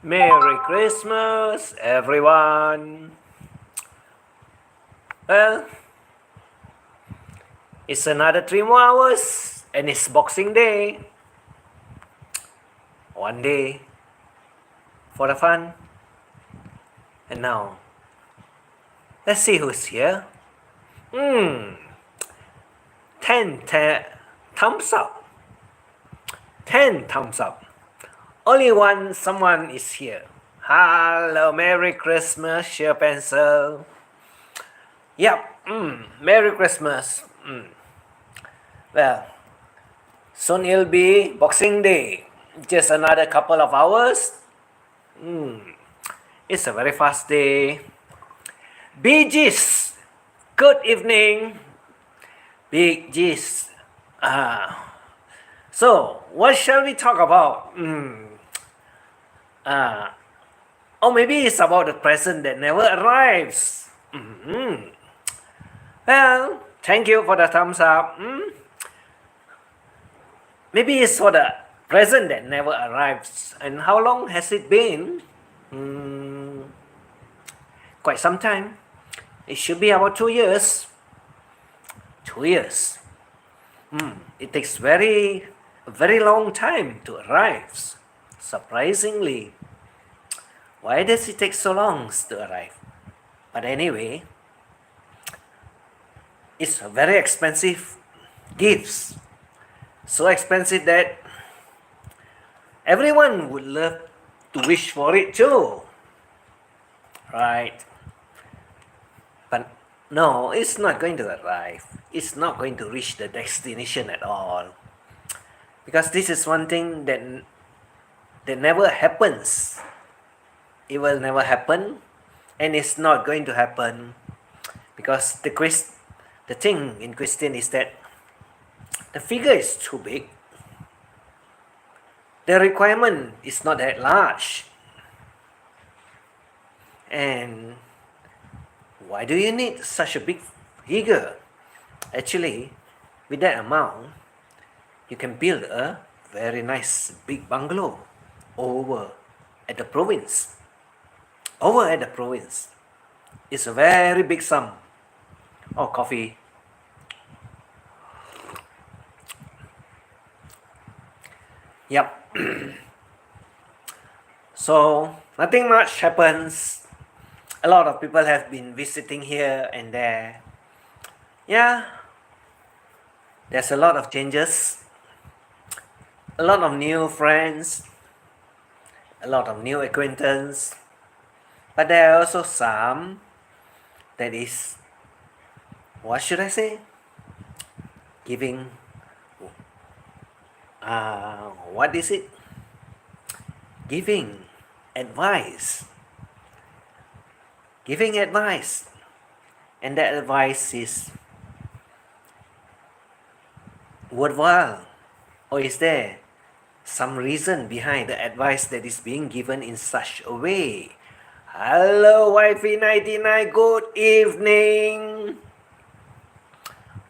Merry Christmas, everyone. Well, it's another 3 more hours and it's Boxing Day. One day for the fun. And now, let's see who's here. 10 thumbs up. 10 thumbs up. Only someone is here. Hello, Merry Christmas, Sheer Pencil. Yep, Merry Christmas. Well, soon it'll be Boxing Day. Just another couple of hours. It's a very fast day. Bee Gees, good evening. Bee Gees. So, what shall we talk about? Or maybe it's about the present that never arrives. Well, thank you for the thumbs up. Maybe it's for the present that never arrives. And how long has it been? Quite some time. It should be about 2 years. 2 years. It takes a very long time to arrive. Surprisingly. Why does it take so long to arrive? But anyway, it's a very expensive gifts. So expensive that everyone would love to wish for it too. Right? But no, it's not going to arrive. It's not going to reach the destination at all. Because this is one thing that never happens. It will never happen, and it's not going to happen, because the thing in question is that the figure is too big. The requirement is not that large. And why do you need such a big figure? Actually, with that amount, you can build a very nice big bungalow over at the province. Over at the province. It's a very big sum. Oh, coffee. Yep. So, nothing much happens. A lot of people have been visiting here and there. Yeah. There's a lot of changes. A lot of new friends. A lot of new acquaintances. But there are also some that is, what should I say? Giving, what is it? Giving advice. Giving advice. And that advice is worthwhile. Or is there some reason behind the advice that is being given in such a way? Hello, Wifey99, good evening.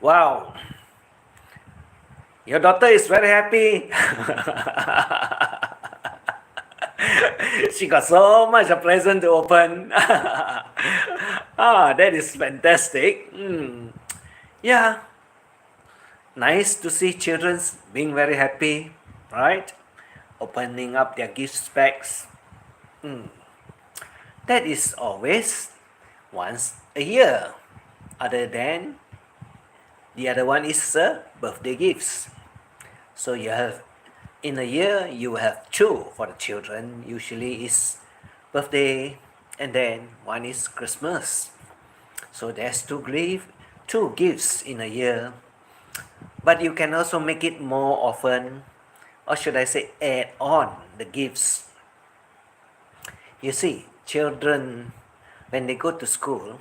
Wow. Your daughter is very happy. She got so much a present to open. That is fantastic. Yeah. Nice to see children being very happy, right? Opening up their gift bags. That is always once a year. Other than the other one is birthday gifts. So you have, in a year, you have 2 for the children. Usually is birthday, and then one is Christmas. So there's 2 gifts in a year. But you can also make it more often, or should I say add on the gifts. You see, children, when they go to school,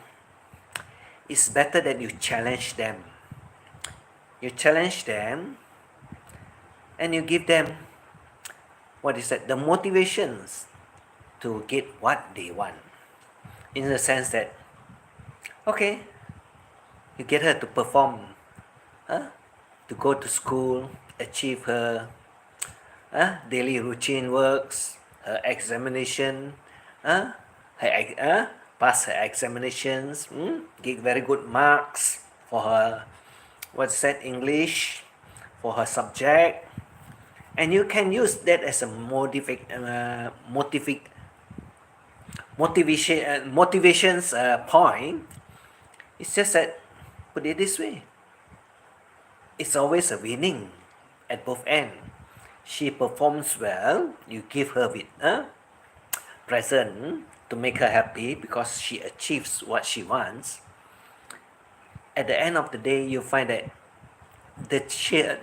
it's better that you challenge them. You challenge them and you give them, the motivations to get what they want. In the sense that, okay, you get her to perform, to go to school, achieve her daily routine works, her examination, pass her examinations, get very good marks for her, what's that, English, for her subject, and you can use that as a motivations point. It's just that, put it this way, it's always a winning at both ends. She performs well, you give her with a present to make her happy because she achieves what she wants. At the end of the day, you find that the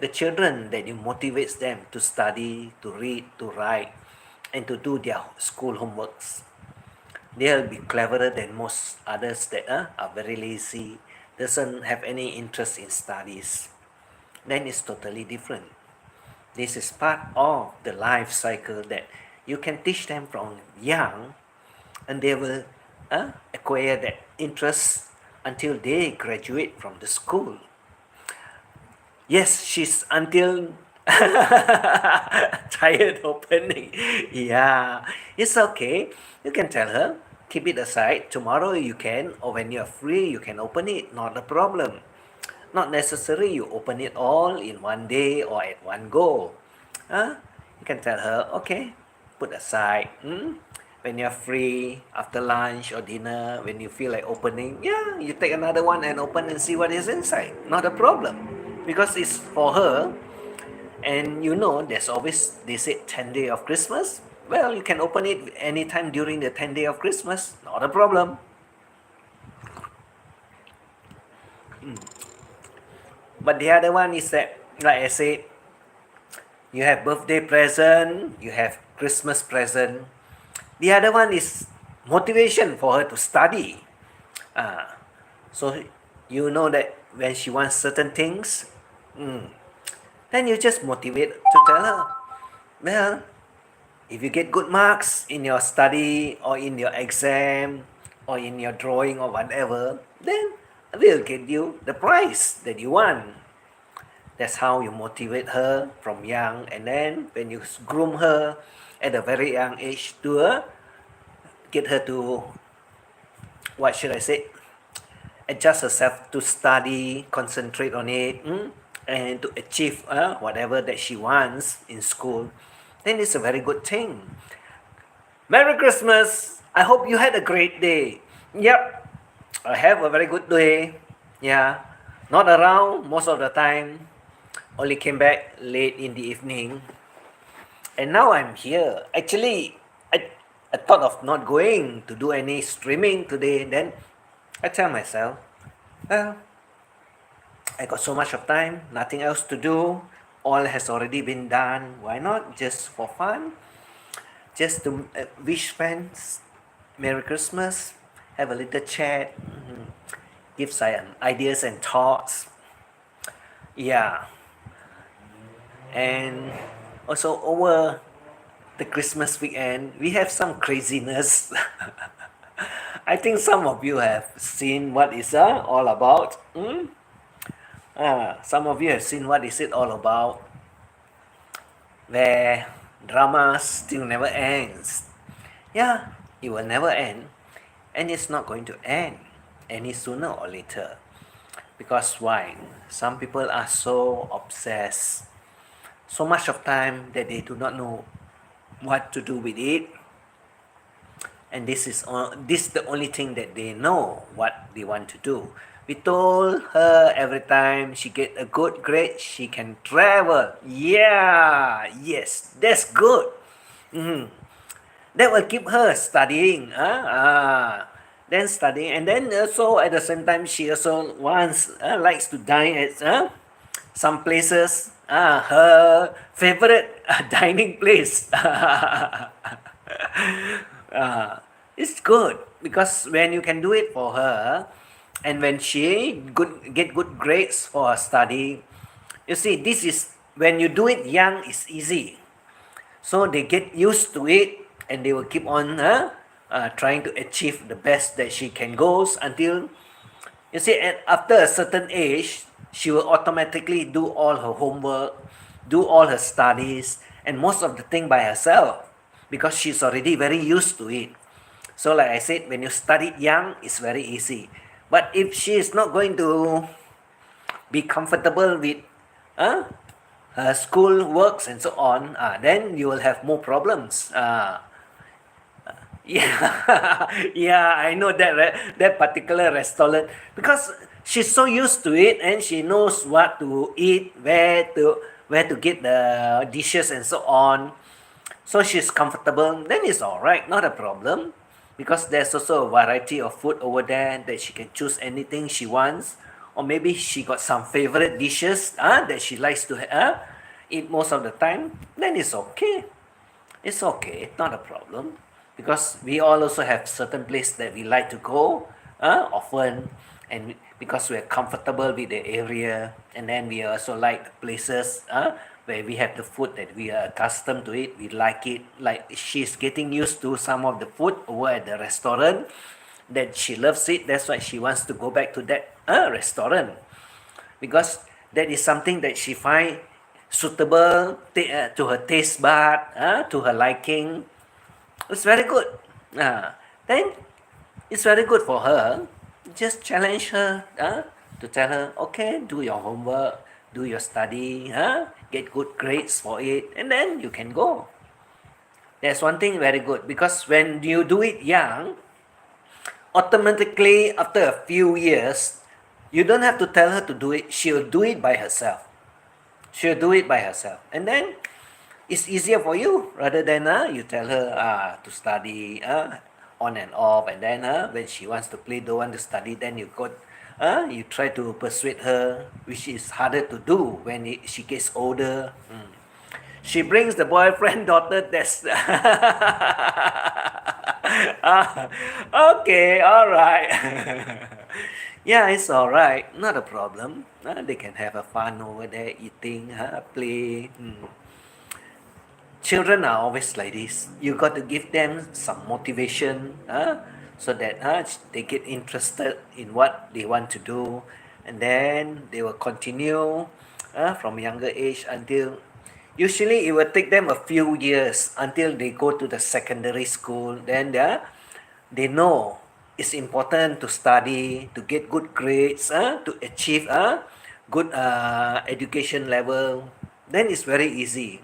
children that you motivates them to study, to read, to write, and to do their school homeworks, they'll be cleverer than most others that are very lazy, doesn't have any interest in studies. Then it's totally different. This is part of the life cycle that you can teach them from young, and they will acquire that interest until they graduate from the school. Yes, she's until tired opening. Yeah, it's okay. You can tell her, keep it aside. Tomorrow you can, or when you're free, you can open it. Not a problem. Not necessary you open it all in one day or at one go. You can tell her, okay, put aside. When you're free, after lunch or dinner, when you feel like opening, yeah, you take another one and open and see what is inside. Not a problem. Because it's for her. And you know, there's always, they said 10 day of Christmas. Well, you can open it anytime during the 10 day of Christmas. Not a problem. But the other one is that, like I said, you have birthday present, you have Christmas present. The other one is motivation for her to study. So you know that when she wants certain things, then you just motivate to tell her, well, if you get good marks in your study or in your exam or in your drawing or whatever, then we'll get you the prize that you want. That's how you motivate her from young, and then when you groom her at a very young age to get her to, what should I say, adjust herself to study, concentrate on it, and to achieve whatever that she wants in school, then it's a very good thing. Merry Christmas! I hope you had a great day. Yep, I have a very good day. Yeah, not around most of the time. Only came back late in the evening. And now I'm here. Actually, I thought of not going to do any streaming today. Then I tell myself, well, I got so much of time, nothing else to do. All has already been done. Why not? Just for fun. Just to wish friends Merry Christmas. Have a little chat. Give some ideas and thoughts. Yeah. And also over the Christmas weekend, we have some craziness. I think some of you have seen what it's all about. Some of you have seen what is it all about, where drama still never ends. Yeah, it will never end, and it's not going to end any sooner or later. Because why? Some people are so obsessed, so much of time that they do not know what to do with it. And this is the only thing that they know what they want to do. We told her every time she get a good grade, she can travel. Yeah, yes, that's good. That will keep her studying. Then studying, and then also at the same time, she also likes to dine at some places. Her favorite dining place. It's good because when you can do it for her, and when she get good grades for her study, you see, this is when you do it young, it's easy. So they get used to it, and they will keep on trying to achieve the best that she can go until, you see, after a certain age, she will automatically do all her homework, do all her studies, and most of the thing by herself. because she's already very used to it. So like I said, when you start it young, it's very easy. But if she is not going to be comfortable with her school works and so on, then you will have more problems. Yeah, yeah, I know that that particular restaurant because she's so used to it and she knows what to eat, where to get the dishes and so on. So she's comfortable. Then it's all right, not a problem, because there's also a variety of food over there that she can choose anything she wants, or maybe she got some favorite dishes that she likes to eat most of the time. Then it's okay. It's okay, not a problem, because we all also have certain place that we like to go often, and because we're comfortable with the area, and then we also like the places where we have the food that we are accustomed to it, we like it. Like she's getting used to some of the food over at the restaurant, that she loves it. That's why she wants to go back to that restaurant, because that is something that she find suitable to her taste bud, to her liking. It's very good. Then it's very good for her. Just challenge her to tell her, okay, do your homework, do your study, get good grades for it, and then you can go. That's one thing very good, because when you do it young, automatically after a few years, you don't have to tell her to do it. She'll do it by herself. She'll do it by herself. And then it's easier for you, rather than you tell her to study on and off, and then when she wants to play, don't want to study, then you try to persuade her, which is harder to do when she gets older. She brings the boyfriend daughter, that's okay, all right. Yeah, it's all right, not a problem. They can have a fun over there, eating, play. Children are always like this. You got to give them some motivation, so that they get interested in what they want to do, and then they will continue from younger age until, usually it will take them a few years until they go to the secondary school. Then they know it's important to study, to get good grades, to achieve a good education level. Then it's very easy.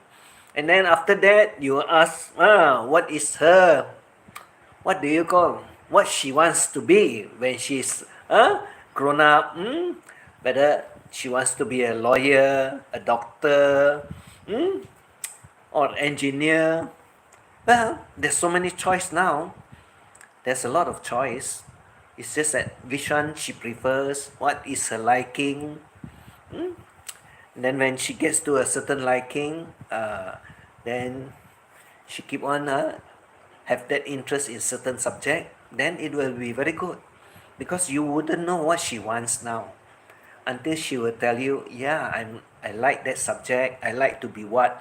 And then after that, you ask, what is her, what do you call, what she wants to be when she's grown up. Whether she wants to be a lawyer, a doctor, or engineer. Well, there's so many choice now. There's a lot of choice. It's just that which one she prefers, what is her liking. And then when she gets to a certain liking, then she keep on have that interest in certain subject, then it will be very good, because you wouldn't know what she wants now until she will tell you, yeah, I like that subject, I like to be what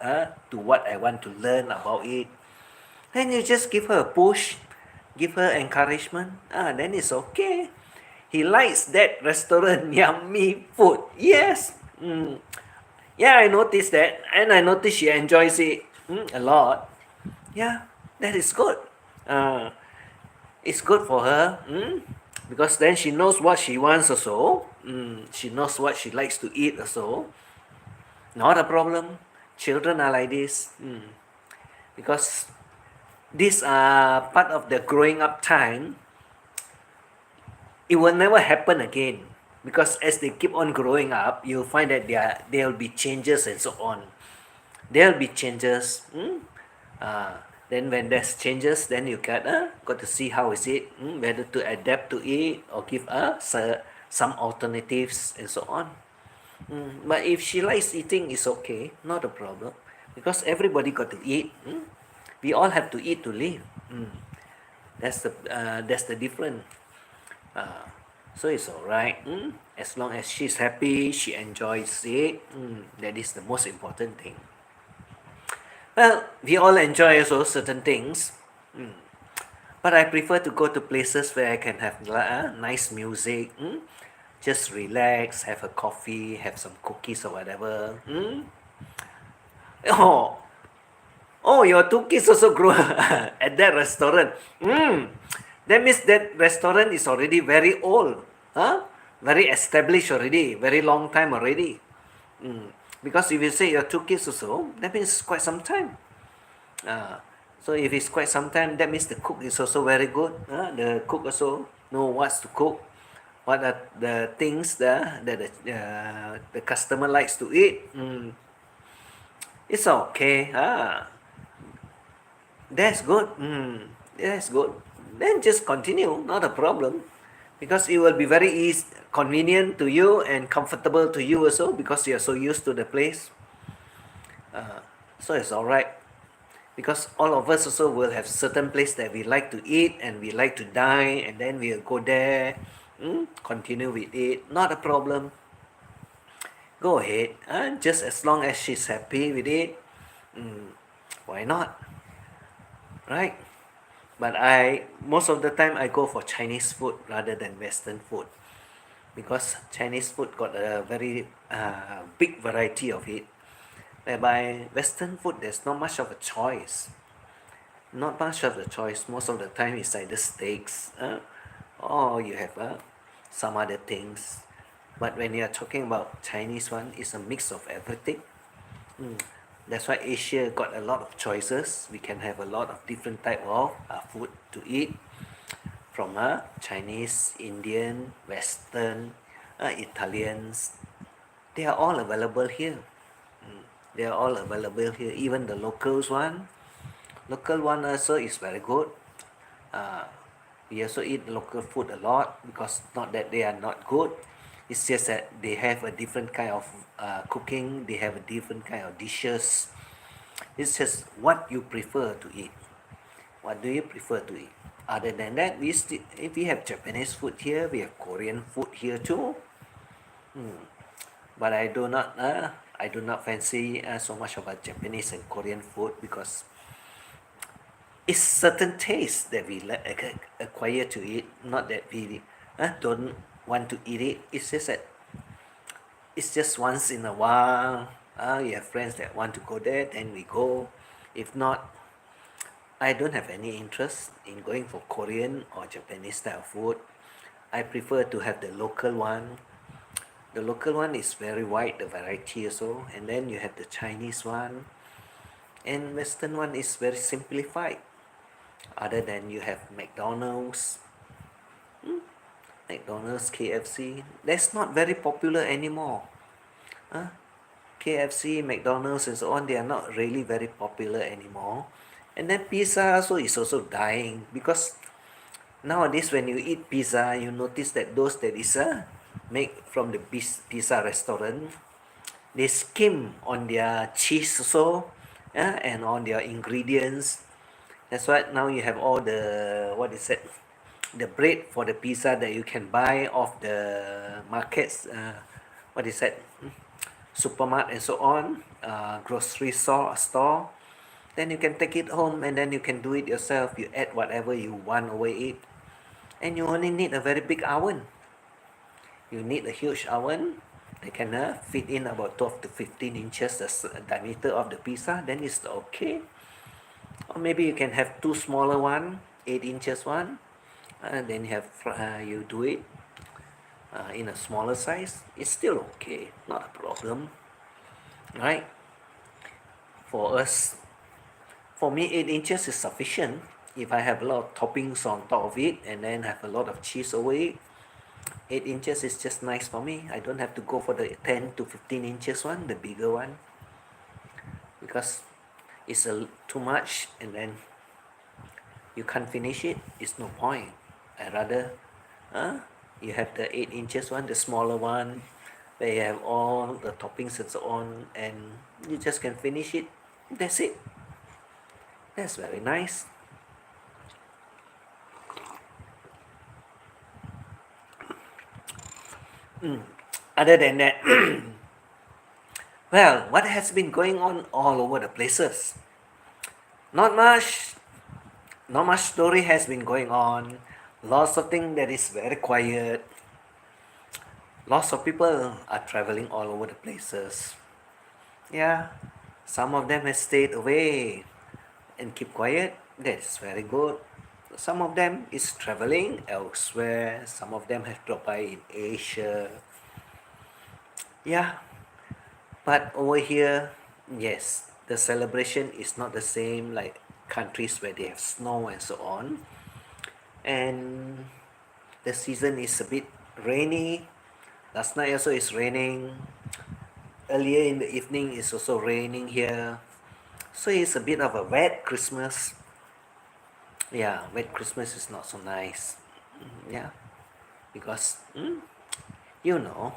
to what I want to learn about it. Then you just give her a push, give her encouragement. Then it's okay. He likes that restaurant, yummy food. Yes. Yeah, I noticed that, and I noticed she enjoys it a lot. Yeah, that is good. It's good for her, because then she knows what she wants also. She knows what she likes to eat also. Not a problem. Children are like this, because these are part of the growing up time. It will never happen again, because as they keep on growing up, you'll find that there will be changes and so on. There will be changes. Then when there's changes, then you got to see how is it, whether to adapt to it or give some alternatives and so on. But if she likes eating, it's okay, not a problem, because everybody got to eat. We all have to eat to live. That's the difference. So it's all right. As long as she's happy, she enjoys it. That is the most important thing. Well, we all enjoy also certain things, but I prefer to go to places where I can have nice music, just relax, have a coffee, have some cookies or whatever. Oh, Oh, your two kids also grew at that restaurant. That means that restaurant is already very old, huh? Very established already, very long time already. Because if you say your two kids also, that means quite some time. Uh, so if it's quite some time, that means the cook is also very good. The cook also know what's to cook, what are the things that the customer likes to eat. It's okay. That's good. That's good. Then just continue, not a problem, because it will be very easy, convenient to you and comfortable to you also because you are so used to the place. So it's all right. Because all of us also will have certain place that we like to eat and we like to dine, and then we'll go there, continue with it. Not a problem. Go ahead. Just as long as she's happy with it, why not? Right? But most of the time I go for Chinese food rather than Western food because Chinese food got a very big variety of it. Whereby Western food there's not much of a choice. Not much of the choice. Most of the time it's either steaks or you have some other things. But when you are talking about Chinese one, it's a mix of everything. That's why Asia got a lot of choices. We can have a lot of different type of food to eat from Chinese, Indian, Western, Italians. They are all available here. They are all available here. Even the local one also is very good. We also eat local food a lot because not that they are not good. It's just that they have a different kind of cooking. They have a different kind of dishes. It's just what you prefer to eat. What do you prefer to eat? Other than that, if we have Japanese food here, we have Korean food here too. But I do not fancy so much about Japanese and Korean food because it's certain taste that we acquire to eat. Not that we don't want to eat it. It's just that it's just once in a while. You have friends that want to go there, then we go. If not, I don't have any interest in going for Korean or Japanese style food. I prefer to have the local one. The local one is very wide, the variety also, and then you have the Chinese one, and Western one is very simplified. Other than you have McDonald's, KFC, that's not very popular anymore. KFC, McDonald's, and so on, they are not really very popular anymore. And then pizza also is also dying because nowadays when you eat pizza, you notice that those that is made from the pizza restaurant, they skim on their cheese also, and on their ingredients. That's why now you have all the what is it, the bread for the pizza that you can buy off the markets. What is that? Supermarket and so on, grocery store. Then you can take it home and then you can do it yourself. You add whatever you want over it, and you only need a very big oven. You need a huge oven. They can fit in about 12 to 15 inches the diameter of the pizza. Then it's okay. Or maybe you can have two smaller one, 8 inches one. Then you do it in a smaller size. It's still okay, not a problem, right? For us, for me, 8 inches is sufficient. If I have a lot of toppings on top of it and then have a lot of cheese over it, 8 inches is just nice for me. I don't have to go for the 10 to 15 inches one, the bigger one, because it's too much and then you can't finish it. It's no point. I rather you have the 8 inches one, the smaller one, where you have all the toppings and so on, and you just can finish it. That's it. That's very nice. Other than that, well, what has been going on all over the places? Not much. Not much story has been going on. Lots of things that is very quiet. Lots of people are traveling all over the places. Yeah, some of them have stayed away. and keep quiet. That's very good. Some of them is traveling elsewhere. Some of them have dropped by in Asia. Yeah, but over here, yes, the celebration is not the same like countries where they have snow and so on. And the season is a bit rainy. Last night also is raining. Earlier in the evening it's also raining here. So it's a bit of a wet Christmas. Yeah, wet Christmas is not so nice. Yeah, because you know,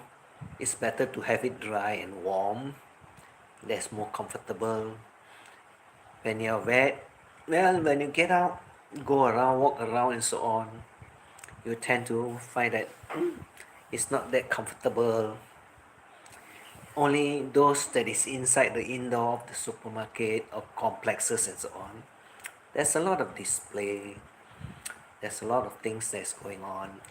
it's better to have it dry and warm. That's more comfortable. When you're wet, well, when you get out, go around, walk around, and so on, you tend to find that it's not that comfortable. Only those that is inside the indoor of the supermarket or complexes and so on. There's a lot of display. There's a lot of things that's going on.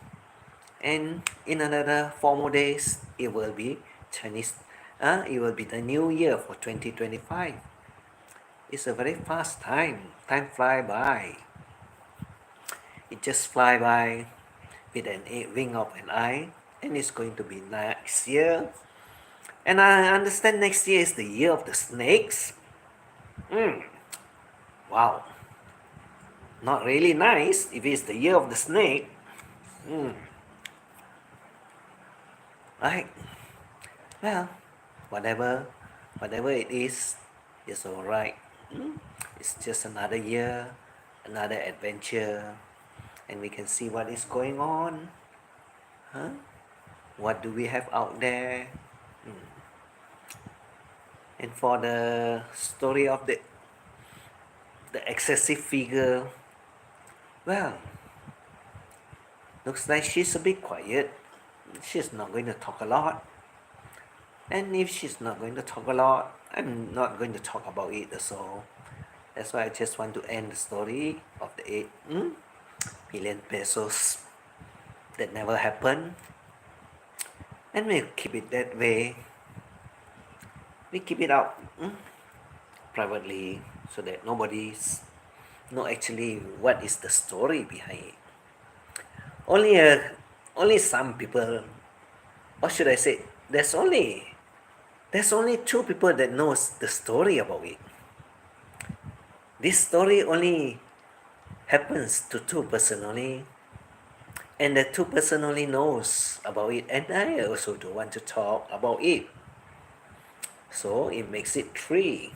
And in another 4 more days, it will be Chinese. It will be the new year for 2025. It's a very fast time. Time fly by. It just fly by with an wing of an eye, and it's going to be next year. And I understand next year is the year of the snakes. Wow, not really nice if it's the year of the snake. Right? Well, whatever, whatever it is, it's all right. It's just another year, another adventure, and we can see what is going on. Huh? What do we have out there? And for the story of the excessive figure, well, looks like she's a bit quiet. She's not going to talk a lot. And if she's not going to talk a lot, I'm not going to talk about it. So that's why I just want to end the story of the 8 million pesos that never happened. And we'll keep it that way. We keep it out privately so that nobody's know actually what is the story behind it. Only some people, or should I say, there's only two people that knows the story about it. This story only happens to two person only, and the two person only knows about it, and I also don't want to talk about it. So it makes it three.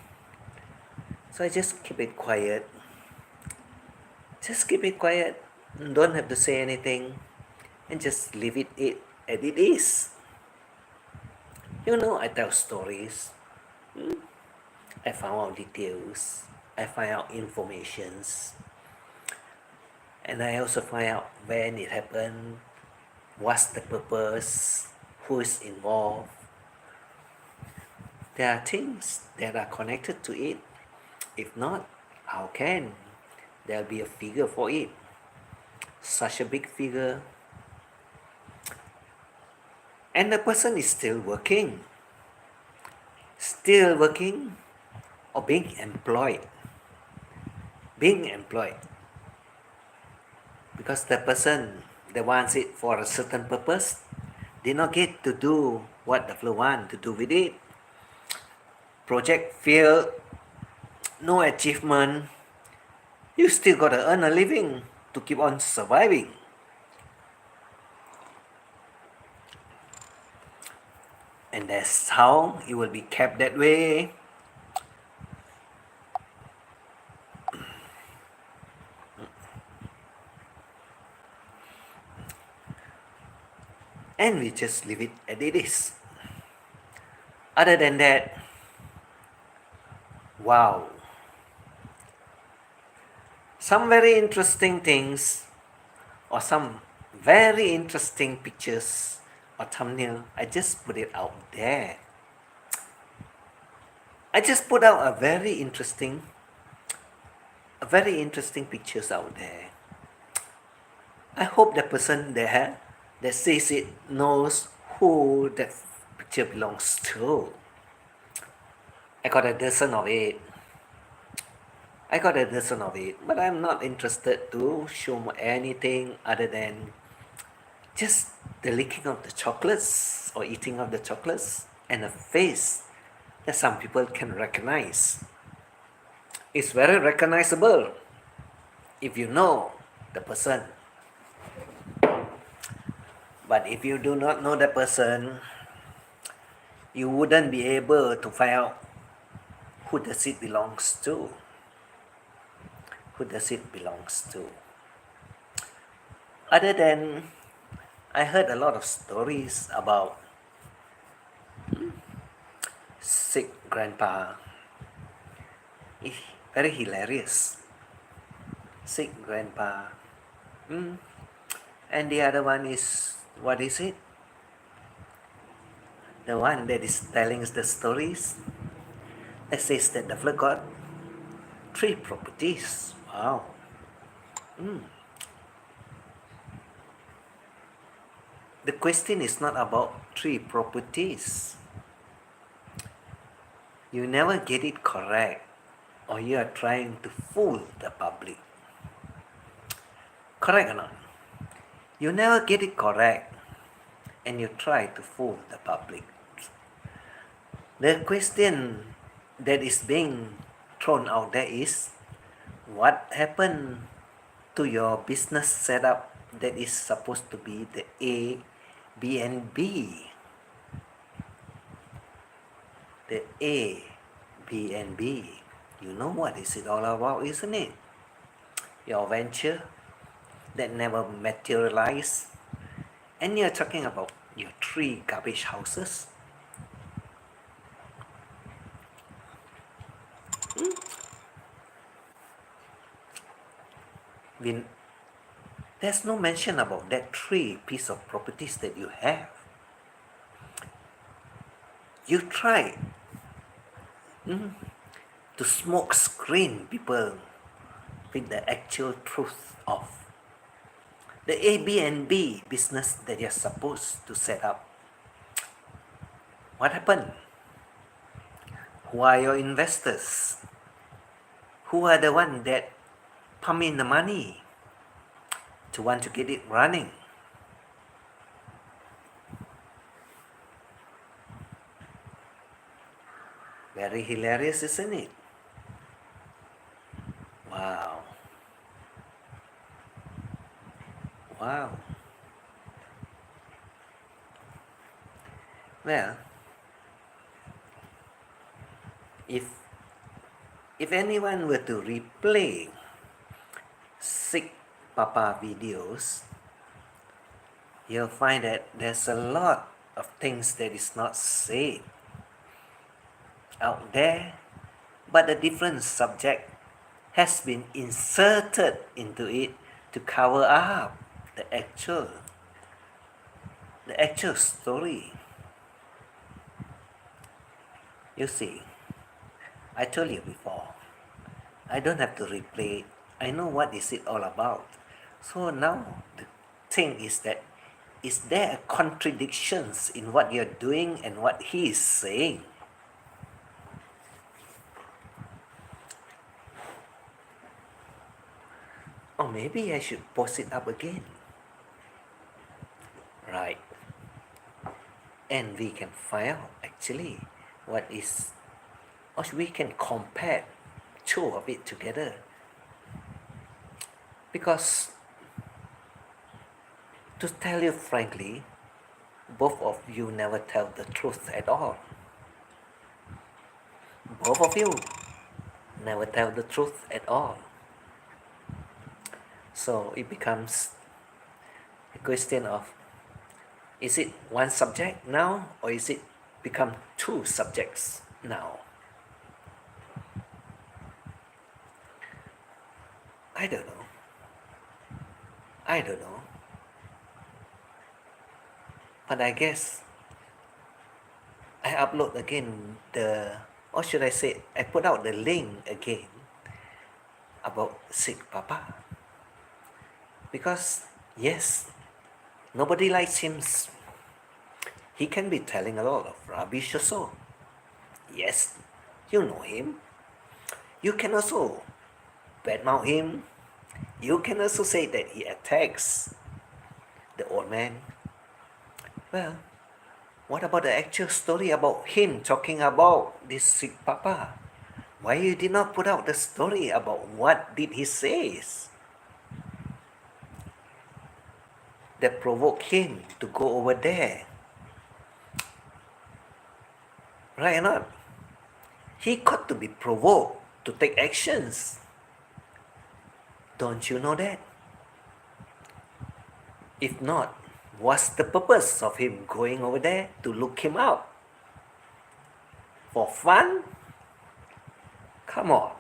So I just keep it quiet. Just keep it quiet. Don't have to say anything, and just leave it as it is. You know, I tell stories. I found out details. I find out informations. And I also find out when it happened, what's the purpose, who is involved. There are things that are connected to it. If not, how can there be a figure for it? Such a big figure. And the person is still working. Still working or being employed. Being employed. Because the person that wants it for a certain purpose did not get to do what the flow want to do with it. Project failed, no achievement, you still gotta earn a living to keep on surviving. And that's how it will be kept that way. And we just leave it as it is. Other than that, wow. Some very interesting things or some very interesting pictures or thumbnail, I just put it out there. I just put out a very interesting pictures out there. I hope the person there that sees it knows who that picture belongs to. I got a dozen of it. I got a dozen of it, but I'm not interested to show anything other than just the licking of the chocolates or eating of the chocolates and a face that some people can recognize. It's very recognizable if you know the person. But if you do not know the person, you wouldn't be able to find out who the seed belongs to. Who the seed belongs to. Other than, I heard a lot of stories about sick grandpa. Very hilarious. Sick grandpa. And the other one is, what is it? The one that is telling us the stories that says that the fellow got 3 properties. Wow. The question is not about 3 properties. You never get it correct, or you are trying to fool the public. Correct or not? You never get it correct, and you try to fool the public. The question that is being thrown out there is, what happened to your business setup that is supposed to be the A, B, and B? The A, B, and B. You know what is it all about, isn't it? Your venture that never materialized. And you're talking about your 3 garbage houses. There's no mention about that 3 piece of properties that you have. You try to smoke screen people with the actual truth of the Airbnb business that you're supposed to set up. What happened? Who are your investors? Who are the ones that pump in the money to want to get it running? Very hilarious, isn't it? Wow. Wow. Well, if anyone were to replay sick papa videos, you'll find that there's a lot of things that is not said out there, but a different subject has been inserted into it to cover up the actual story. You see, I told you before, I don't have to replay it. I know what is it all about. So now the thing is that, is there contradictions in what you're doing and what he is saying? Or maybe I should post it up again. Right. And we can find out actually what is, or we can compare 2 of it together. Because, to tell you frankly, both of you never tell the truth at all. Both of you never tell the truth at all. So it becomes a question of, is it one subject now, or is it become 2 subjects now? I don't know. But I guess I upload again or should I say, I put out the link again about sick papa. Because, yes, nobody likes him. He can be telling a lot of rubbish also. Yes, you know him. You can also badmouth him, you can also say that he attacks the old man. Well, what about the actual story about him talking about this sick papa? Why you did not put out the story about what did he say that provoked him to go over there? Right or not? He got to be provoked to take actions. Don't you know that? If not, what's the purpose of him going over there to look him up? For fun? Come on.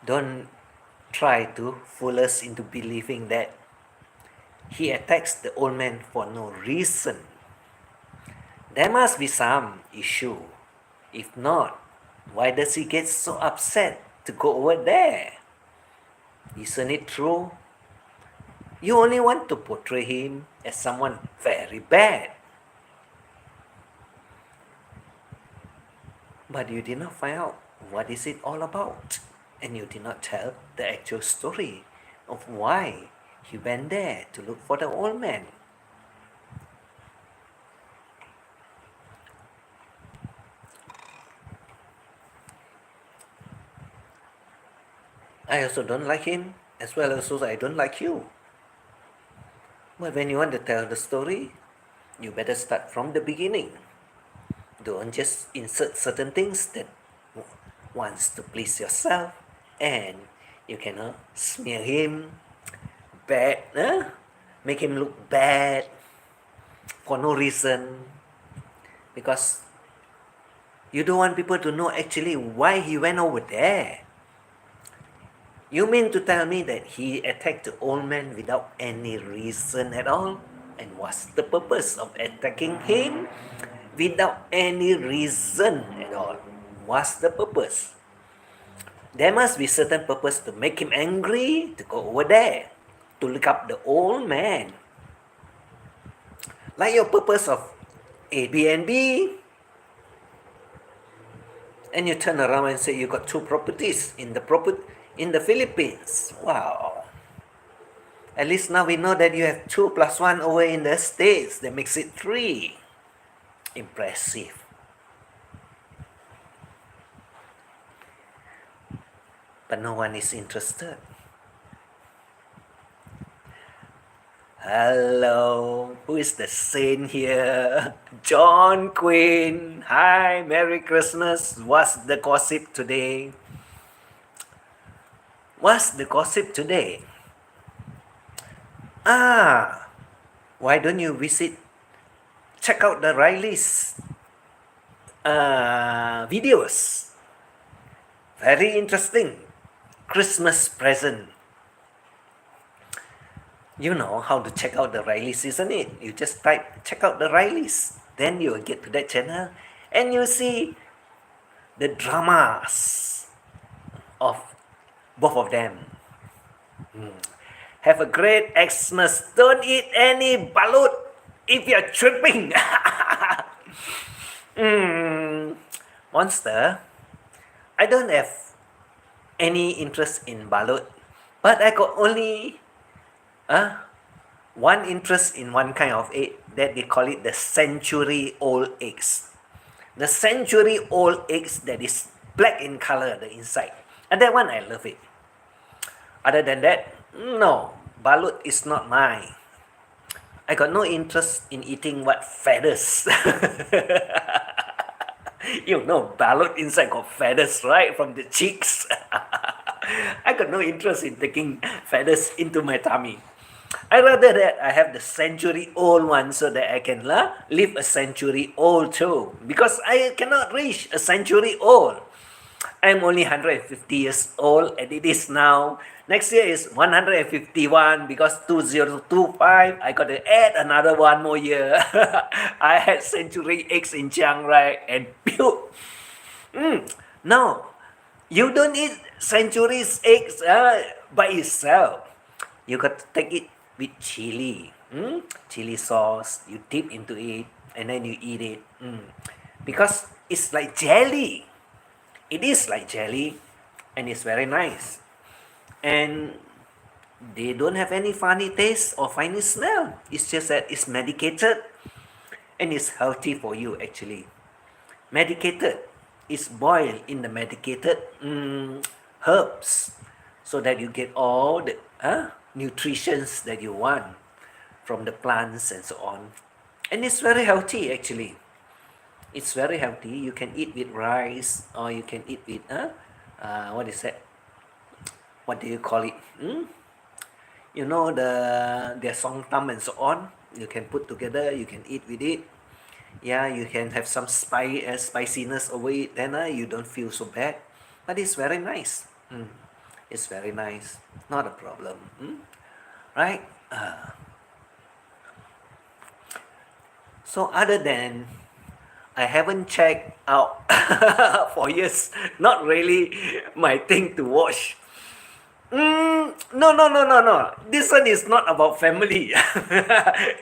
Don't try to fool us into believing that he attacks the old man for no reason. There must be some issue. If not, why does he get so upset to go over there? Isn't it true? You only want to portray him as someone very bad. But you did not find out what is it all about. And you did not tell the actual story of why he went there to look for the old man. I also don't like him, as well as I don't like you. But when you want to tell the story, you better start from the beginning. Don't just insert certain things that wants to please yourself, and you cannot smear him bad, make him look bad for no reason, because you don't want people to know actually why he went over there. You mean to tell me that he attacked the old man without any reason at all? And what's the purpose of attacking him without any reason at all? What's the purpose? There must be certain purpose to make him angry to go over there, to look up the old man. Like your purpose of Airbnb, and you turn around and say you got 2 properties in the Philippines. Wow. At least now we know that you have 2 plus 1 over in the States. That makes it 3. Impressive. But no one is interested. Hello, who is the saint here? John Quinn. Hi, Merry Christmas. What's the gossip today? What's the gossip today? Why don't you check out the Riley's videos? Very interesting. Christmas present. You know how to check out the Rileys, isn't it? You just type check out the Rileys. Then you will get to that channel and you see the dramas of both of them. Have a great Xmas. Don't eat any balut if you're tripping. Monster, I don't have any interest in balut, but I got only one interest in one kind of egg that they call it the century-old eggs. The century-old eggs that is black in color, the inside. And that one, I love it. Other than that, no, balut is not mine. I got no interest in eating what feathers. You know, balut inside got feathers, right? From the cheeks. I got no interest in taking feathers into my tummy. I rather that I have the century-old one so that I can live a century old too. Because I cannot reach a century old. I'm only 150 years old and it is now. Next year is 151 because 2025, I got to add another 1 more year. I had century eggs in Chiang Rai and pew. No, you don't eat century's eggs by itself. You got to take it with chili. Chili sauce, you dip into it and then you eat it. Because it's like jelly. It is like jelly, and it's very nice. And they don't have any funny taste or funny smell. It's just that it's medicated and it's healthy for you actually. Medicated is boiled in the medicated herbs so that you get all the nutritions that you want from the plants and so on. And it's very healthy actually. It's very healthy. You can eat with rice or you can eat with what is that? What do you call it? You know their song tam and so on. You can put together. You can eat with it. Yeah, you can have some spiciness over it. Then you don't feel so bad. But it's very nice. It's very nice. Not a problem. Right? So other than I haven't checked out for years. Not really my thing to watch. No. This one is not about family.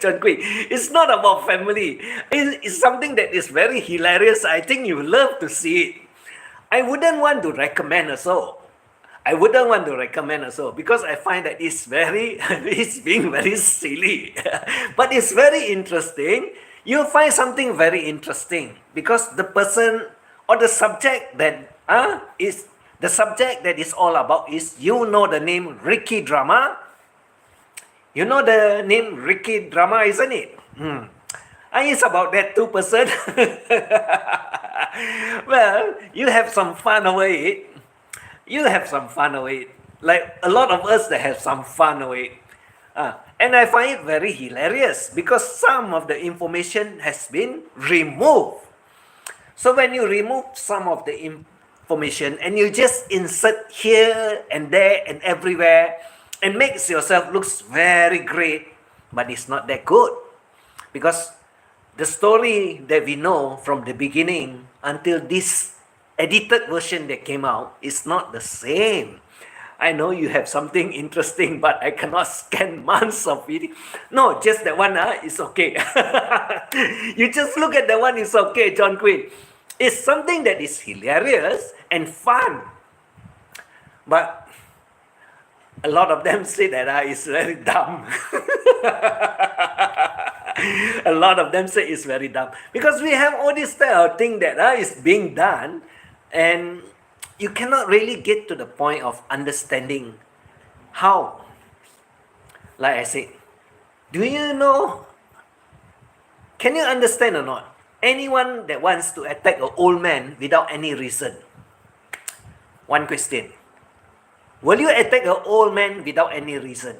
John Kui. It's not about family. It's something that is very hilarious. I think you love to see it. I wouldn't want to recommend also. Because I find that it's being very silly. But it's very interesting. You'll find something very interesting because the person or the subject that is the subject that is all about is, you know, the name Ricky Drama. You know the name Ricky Drama, isn't it? It's about that 2%. Well, you have some fun over it. Like a lot of us that have some fun over it. And I find it very hilarious because some of the information has been removed. So when you remove some of the information and you just insert here and there and everywhere and makes yourself looks very great, but it's not that good. Because the story that we know from the beginning until this edited version that came out is not the same. I know you have something interesting, but I cannot scan months of video. No, just that one is okay. You just look at that one, it's okay, John Quinn. It's something that is hilarious and fun. But a lot of them say that it's very dumb. A lot of them say it's very dumb. Because we have all this thing that is being done, and you cannot really get to the point of understanding how. Like I said, do you know, can you understand or not? Anyone that wants to attack an old man without any reason. One question. Will you attack an old man without any reason?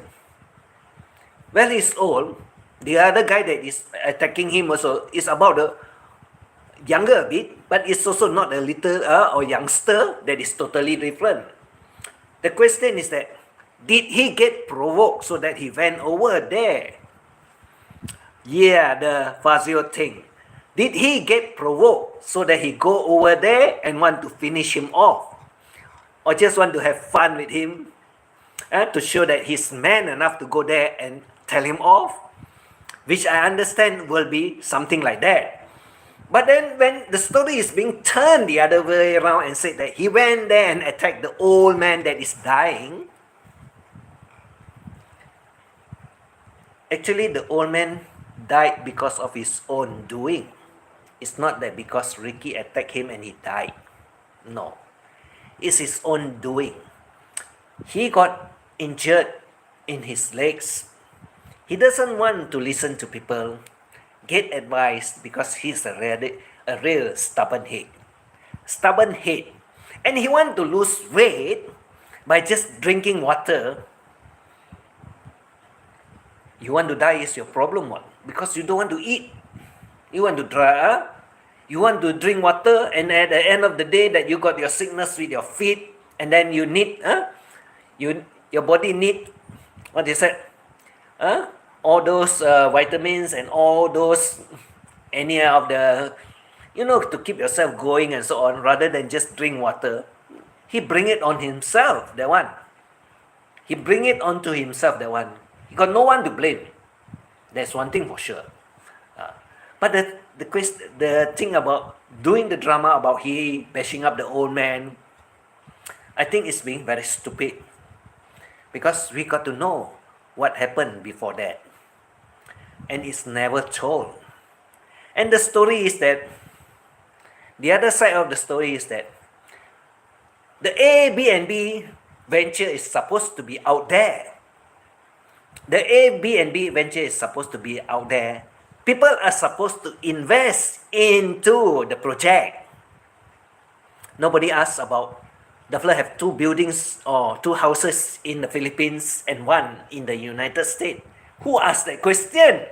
Well, he's old. The other guy that is attacking him also is about the younger a bit, but it's also not a little or youngster. That is totally different. The question is that, did he get provoked so that he went over there? Yeah, the Fazio thing. Did he get provoked so that he go over there and want to finish him off? Or just want to have fun with him to show that he's man enough to go there and tell him off? Which I understand will be something like that. But then when the story is being turned the other way around and said that he went there and attacked the old man that is dying, actually the old man died because of his own doing. It's not that because Ricky attacked him and he died. No. It's his own doing. He got injured in his legs. He doesn't want to listen to people, get advice, because he's a real stubborn head. And he want to lose weight by just drinking water. You want to die is your problem, what? Because you don't want to eat. You want to dry, you want to drink water, and at the end of the day that you got your sickness with your feet, and then you need, your body need, what is that? All those vitamins and all those, any of the, to keep yourself going and so on, rather than just drink water. He bring it on himself, that one. He bring it onto himself, that one. He got no one to blame. That's one thing for sure. But the thing about doing the drama about he bashing up the old man, I think it's being very stupid because we got to know what happened before that, and it's never told. And the story is that the other side of the story is that the Airbnb venture is supposed to be out there. The Airbnb venture is supposed to be out there. People are supposed to invest into the project. Nobody asks about the fellow have 2 buildings or 2 houses in the Philippines and 1 in the United States. Who asked that question?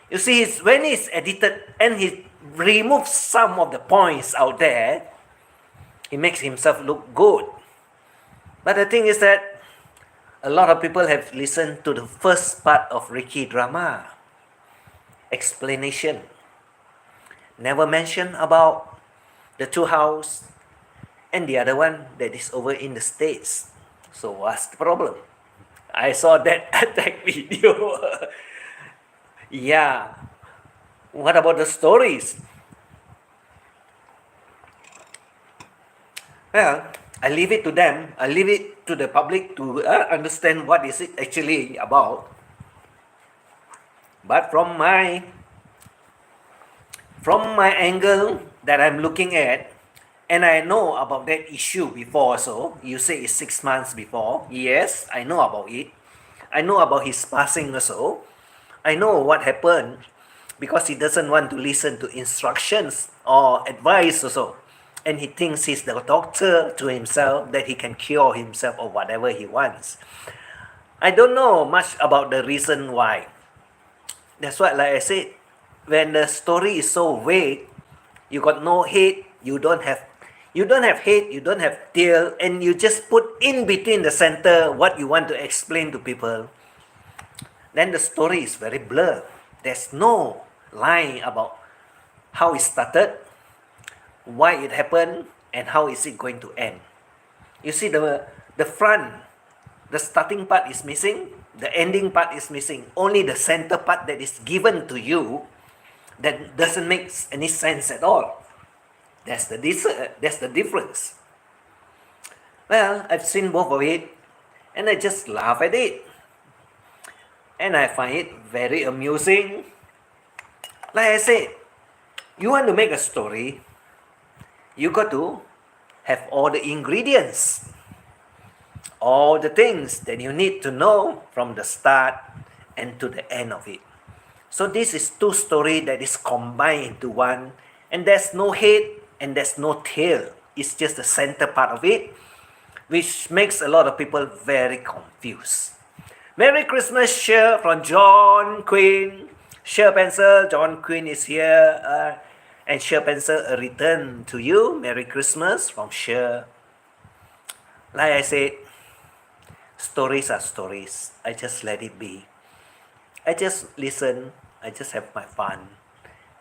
You see, when it's edited and he removes some of the points out there, he makes himself look good. But the thing is that a lot of people have listened to the first part of Ricky drama. Explanation. Never mention about the 2 house and the other one that is over in the States. So what's the problem? I saw that attack video. Yeah. What about the stories? Well, I leave it to them. I leave it to the public to understand what is it actually about. But from my angle that I'm looking at, and I know about that issue before, so you say it's 6 months before. Yes, I know about it. I know about his passing also. I know what happened because he doesn't want to listen to instructions or advice also. And he thinks he's the doctor to himself, that he can cure himself or whatever he wants. I don't know much about the reason why. That's why, like I said, when the story is so vague, you got no head, you don't have head, you don't have tail, and you just put in between the center what you want to explain to people, then the story is very blurred. There's no line about how it started, why it happened, and how is it going to end. You see, the front, the starting part is missing, the ending part is missing. Only the center part that is given to you that doesn't make any sense at all. That's the difference. Well, I've seen both of it, and I just laugh at it. And I find it very amusing. Like I said, you want to make a story, you got to have all the ingredients, all the things that you need to know from the start and to the end of it. So this is 2 stories that is combined into one, and there's no head and there's no tail. It's just the center part of it, which makes a lot of people very confused. Merry Christmas, Cher, from John Quinn. Cher Pencil, John Quinn is here. And Cher Pencil, a return to you. Merry Christmas from Cher. Like I said, stories are stories. I just let it be. I just listen. I just have my fun.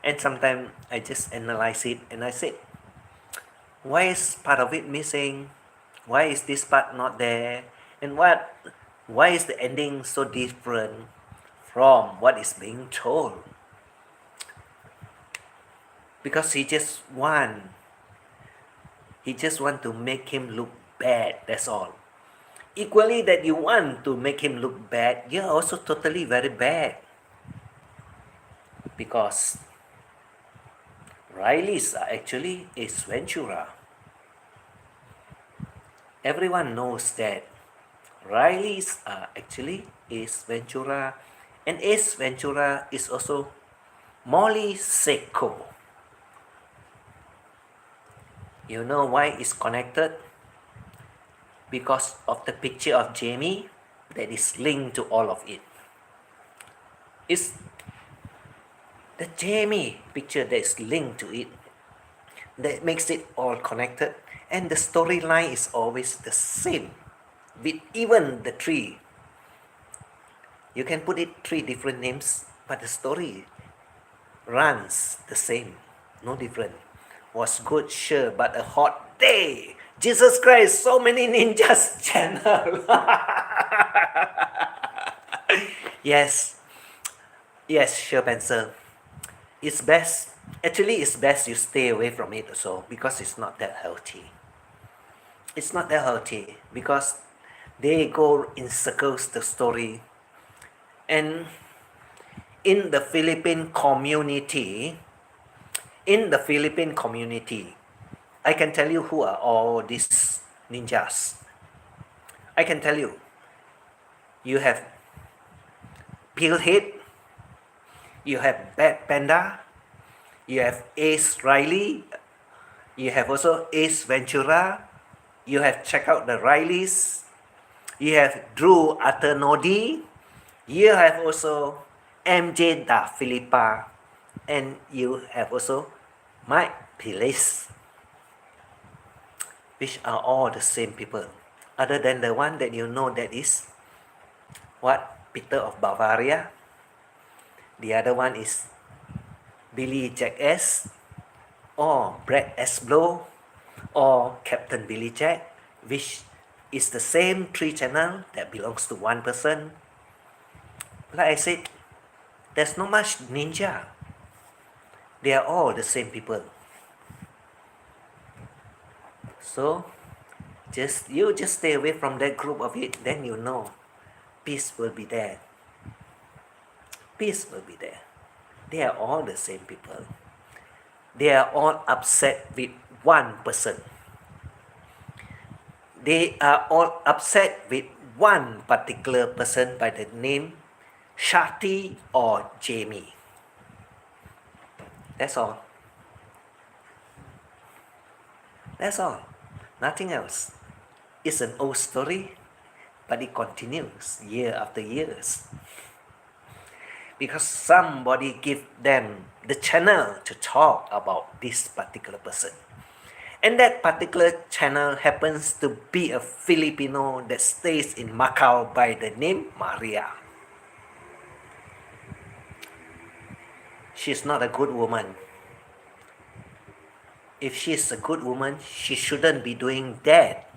And sometimes I just analyze it and I say, why is part of it missing? Why is this part not there? And why is the ending so different from what is being told? Because he just want to make him look bad, that's all. Equally that you want to make him look bad, you're also totally very bad. Because Riley's are actually Ace Ventura. Everyone knows that Riley's are actually Ace Ventura, and Ace Ventura is also Molly Seiko. You know why it's connected? Because of the picture of Jamie that is linked to all of it. It's the Jamie picture that is linked to it that makes it all connected, and the storyline is always the same with even the 3. You can put it 3 different names, but the story runs the same, no different. Was good, sure, but a hot day. Jesus Christ, so many ninjas channel. Yes, sure, Pencil. It's best you stay away from it also, because it's not that healthy. It's not that healthy because they go in circles the story. And in the Philippine community, I can tell you who are all these ninjas. I can tell you, you have Pillhead, you have Bad Panda, you have Ace Riley, you have also Ace Ventura, you have check out the Rileys, you have Drew Aternodi, you have also MJ Da Filippa, and you have also Mike Piles, which are all the same people. Other than the one that you know that is what? Peter of Bavaria. The other one is Billy Jack S. or Brad S. Blow or Captain Billy Jack, which is the same 3 channel that belongs to one person. Like I said, there's not much ninja. They are all the same people. So you just stay away from that group of it, then you know peace will be there. Peace will be there. They are all the same people. They are all upset with one person. They are all upset with one particular person by the name Shati or Jamie. That's all. That's all. Nothing else. It's an old story, but it continues year after years. Because somebody give them the channel to talk about this particular person. And that particular channel happens to be a Filipino that stays in Macau by the name Maria. She's not a good woman. If she's a good woman, she shouldn't be doing that.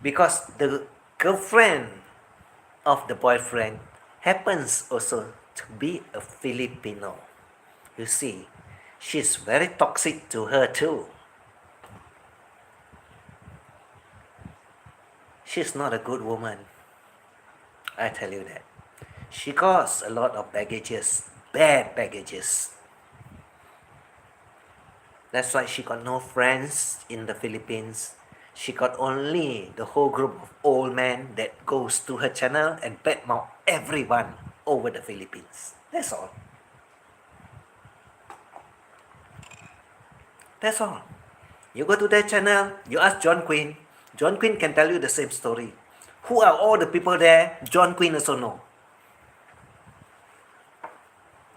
Because the girlfriend of the boyfriend happens also to be a Filipino. You see, she's very toxic to her too. She's not a good woman. I tell you that. She caused a lot of baggages, bad baggages. That's why she got no friends in the Philippines. She got only the whole group of old men that goes to her channel and badmouth everyone over the Philippines. That's all. That's all. You go to that channel, you ask John Quinn. John Quinn can tell you the same story. Who are all the people there? John Quinn also know.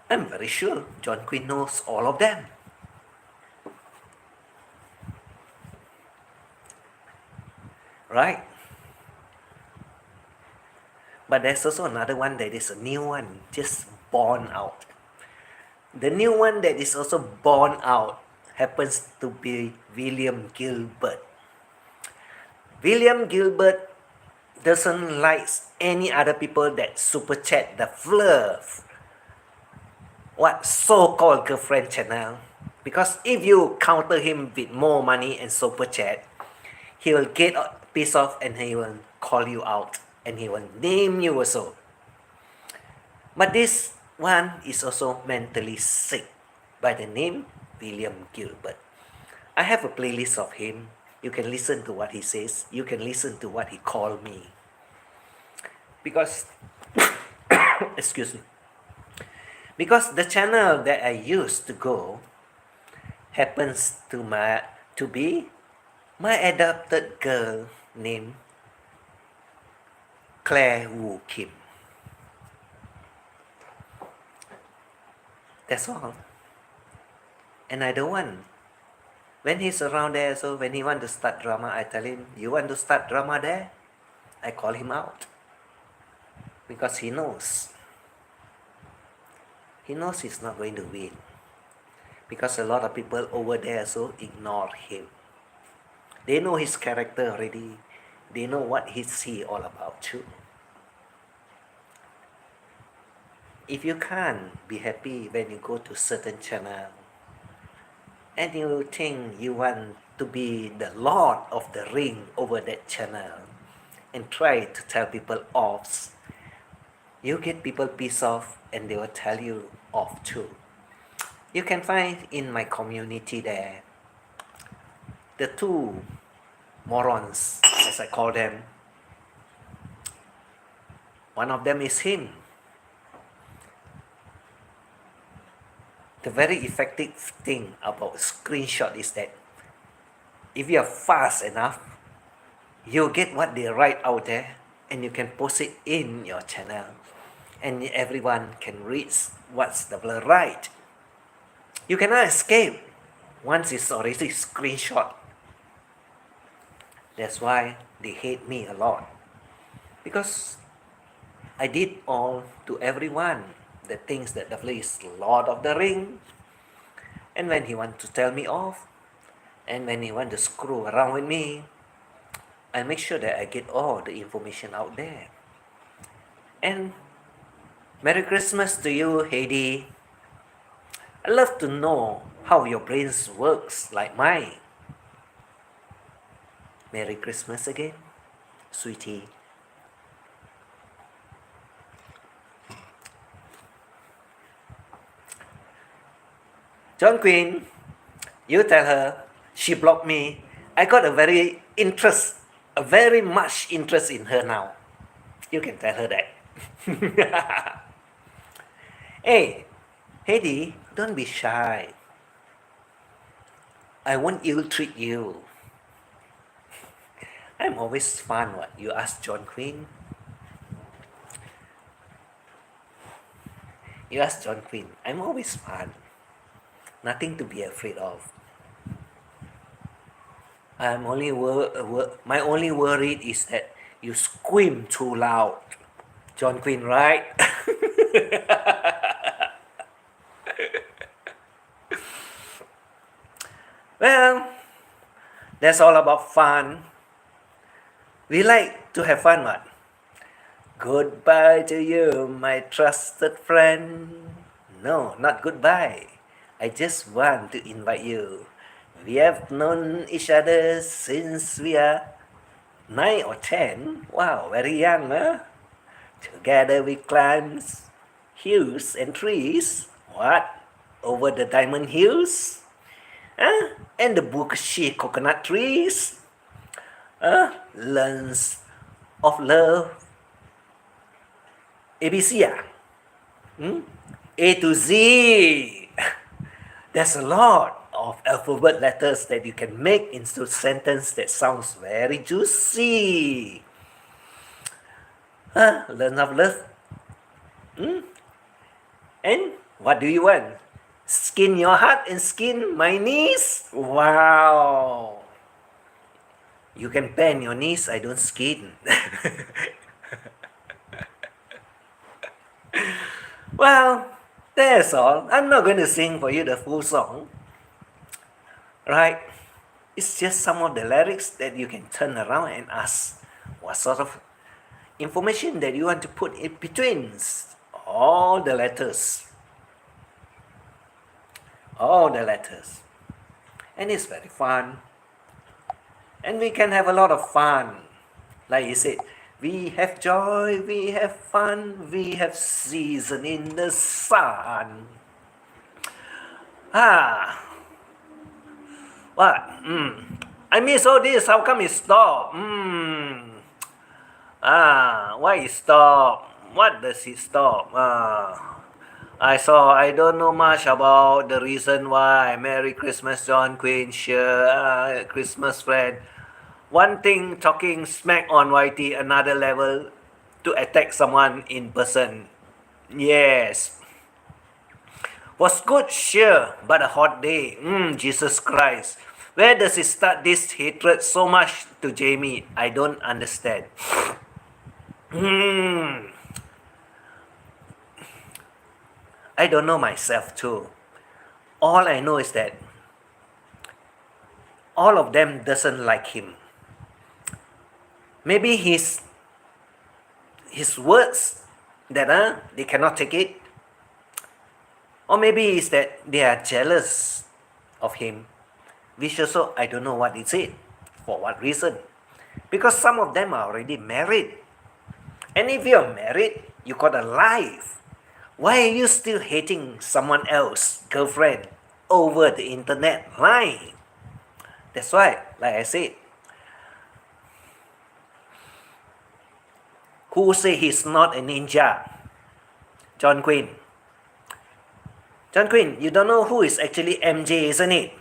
I'm very sure John Quinn knows all of them. Right? But there's also another one that is a new one, just born out. The new one that is also born out happens to be William Gilbert. William Gilbert doesn't like any other people that super chat the fluff, what so-called girlfriend channel. Because if you counter him with more money and super chat, he will get pissed off and he will call you out and he will name you also. But this one is also mentally sick by the name William Gilbert. I have a playlist of him. You can listen to what he says. You can listen to what he called me. Because, excuse me. Because the channel that I used to go happens to be my adopted girl named Claire Woo Kim. That's all. And I don't want. When he's around there, so when he want to start drama, I tell him, you want to start drama there? I call him out. Because he knows. He knows he's not going to win. Because a lot of people over there so ignore him. They know his character already. They know what he all about too. If you can't be happy when you go to certain channel and you think you want to be the Lord of the Ring over that channel and try to tell people off, you get people pissed off and they will tell you off too. You can find in my community there the two morons, as I call them. One of them is him. The very effective thing about screenshot is that if you are fast enough, you get what they write out there and you can post it in your channel and everyone can read what's the write. You cannot escape once it's already screenshot. That's why they hate me a lot, because I did all to everyone the things that the is Lord of the Ring, and when he want to tell me off, and when he want to screw around with me, I make sure that I get all the information out there. And Merry Christmas to you, Heidi. I love to know how your brains works like mine. Merry Christmas again, sweetie. John Quinn, you tell her she blocked me. I got a very much interest in her now. You can tell her that. Hey, Heidi, don't be shy. I won't ill-treat you. I'm always fun, what? You ask John Quinn. You ask John Quinn. I'm always fun. Nothing to be afraid of. I'm only my only worry is that you scream too loud. John Quinn, right? Well, that's all about fun. We like to have fun, what? Goodbye to you, my trusted friend. No, not goodbye. I just want to invite you. We have known each other since we are 9 or 10. Wow, very young, huh? Together we climb hills and trees. What? Over the diamond hills? Huh? And the Bukashi coconut trees? Learns of love. ABC, ah? A to Z. There's a lot of alphabet letters that you can make into a sentence that sounds very juicy. Learn of love. And what do you want? Skin your heart and skin my knees? Wow. You can bend your knees, I don't skin. Well, that's all. I'm not going to sing for you the full song. Right? It's just some of the lyrics that you can turn around and ask what sort of information that you want to put in between all the letters. All the letters. And it's very fun. And we can have a lot of fun. Like you said, we have joy, we have fun, we have season in the sun. What? I miss all this. How come it stopped? Why it stopped? What does it stop? I don't know much about the reason why. Merry Christmas, John Quinn, sure. Christmas friend. One thing talking smack on YT, another level to attack someone in person. Yes. Was good, sure, but a hot day. Jesus Christ. Where does it start this hatred so much to Jamie? I don't understand. I don't know myself too. All I know is that all of them doesn't like him. Maybe his words that they cannot take it. Or maybe it's that they are jealous of him. which also I don't know what is it, for what reason. Because some of them are already married. And if you're married, you got a life. Why are you still hating someone else, girlfriend, over the internet line? That's why, like I said, who say he's not a ninja? John Quinn. John Quinn, you don't know who is actually MJ, isn't it?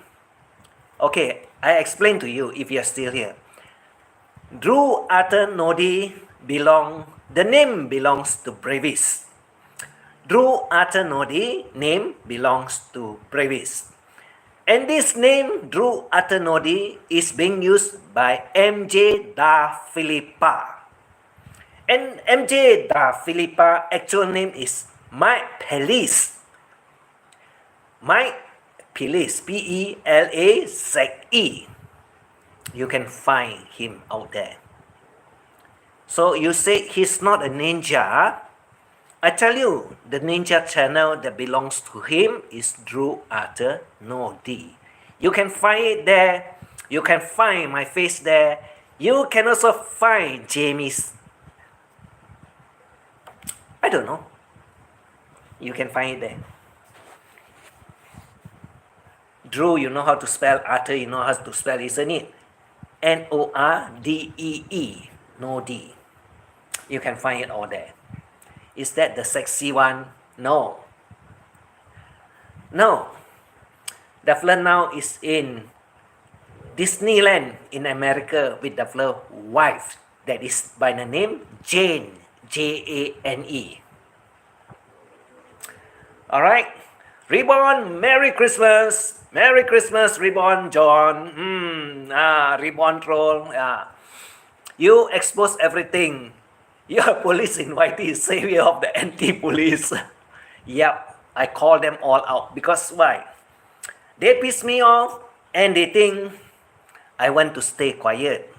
Okay, I explain to you if you're still here. Drew Arthur Nodi the name belongs to Brevis. Drew Arthur Nodi name belongs to Brevis. And this name, Drew Arthur Nodi, is being used by MJ Da Filippa. And MJ Da Filippa actual name is Mike Pellis. Mike Pellis, P-E-L-A-Z-E. You can find him out there. So you say he's not a ninja. I tell you, the ninja channel that belongs to him is Drew Arthur Nodi. You can find it there. You can find my face there. You can also find Jamie's. I don't know. You can find it there. Drew, you know how to spell. Arthur, you know how to spell, isn't it? N-O-R-D-E-E. Nodi. You can find it all there. Is that the sexy one? No. No. Duffler now is in Disneyland in America with Duffler's wife that is by the name Jane. Jane. Alright. Reborn, Merry Christmas. Merry Christmas, Reborn John. Reborn Troll. You expose everything. You're police in YT, savior of the anti-police. Yep, I call them all out. Because why? They piss me off and they think I want to stay quiet.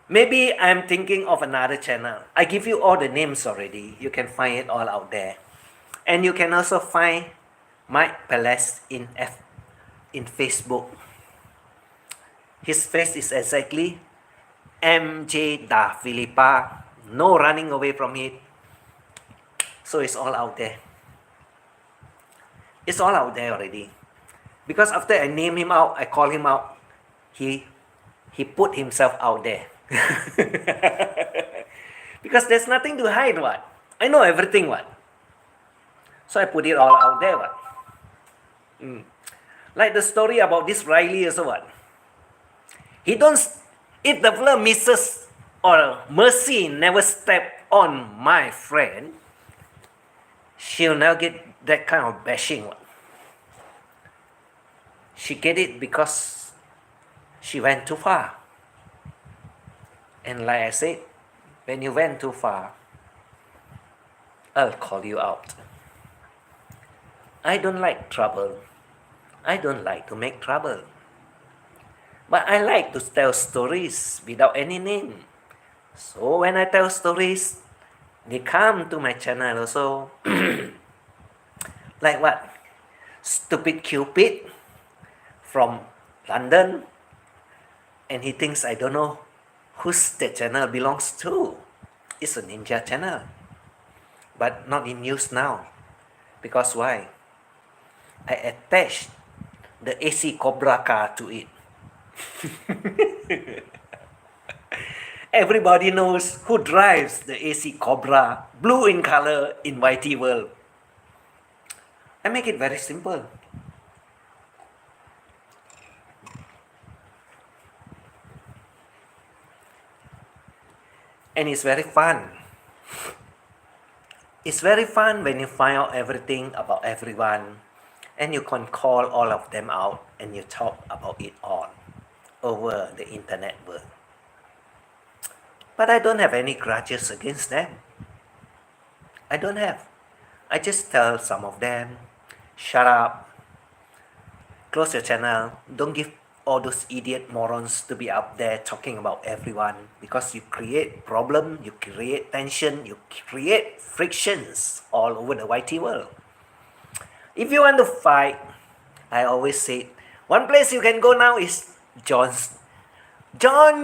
Maybe I'm thinking of another channel. I give you all the names already. You can find it all out there. And you can also find Mike Palace in Facebook. His face is exactly MJ Da Filippa. No running away from it. So it's all out there. It's all out there already. Because after I name him out, I call him out, he put himself out there. Because there's nothing to hide, what? I know everything, what? So I put it all out there, what? Like the story about this Riley also, what? He don't, if the fella misses or Mercy never step on my friend, she'll never get that kind of bashing, what? She get it because she went too far. And like I said, when you went too far, I'll call you out. I don't like trouble. I don't like to make trouble. But I like to tell stories without any name. So when I tell stories, they come to my channel also. Like what? Stupid Cupid from London. And he thinks I don't know whose the channel belongs to. It's a ninja channel. But not in use now. Because why? I attached the AC Cobra car to it. Everybody knows who drives the AC Cobra, blue in color in YT world. I make it very simple. And it's very fun. It's very fun when you find out everything about everyone and you can call all of them out and you talk about it all over the internet world. But I don't have any grudges against them. I don't have. I just tell some of them, shut up, close your channel, don't give all those idiot morons to be up there talking about everyone, because you create problem, you create tension, you create frictions all over the YT world. If you want to fight, I always say, One place you can go now is John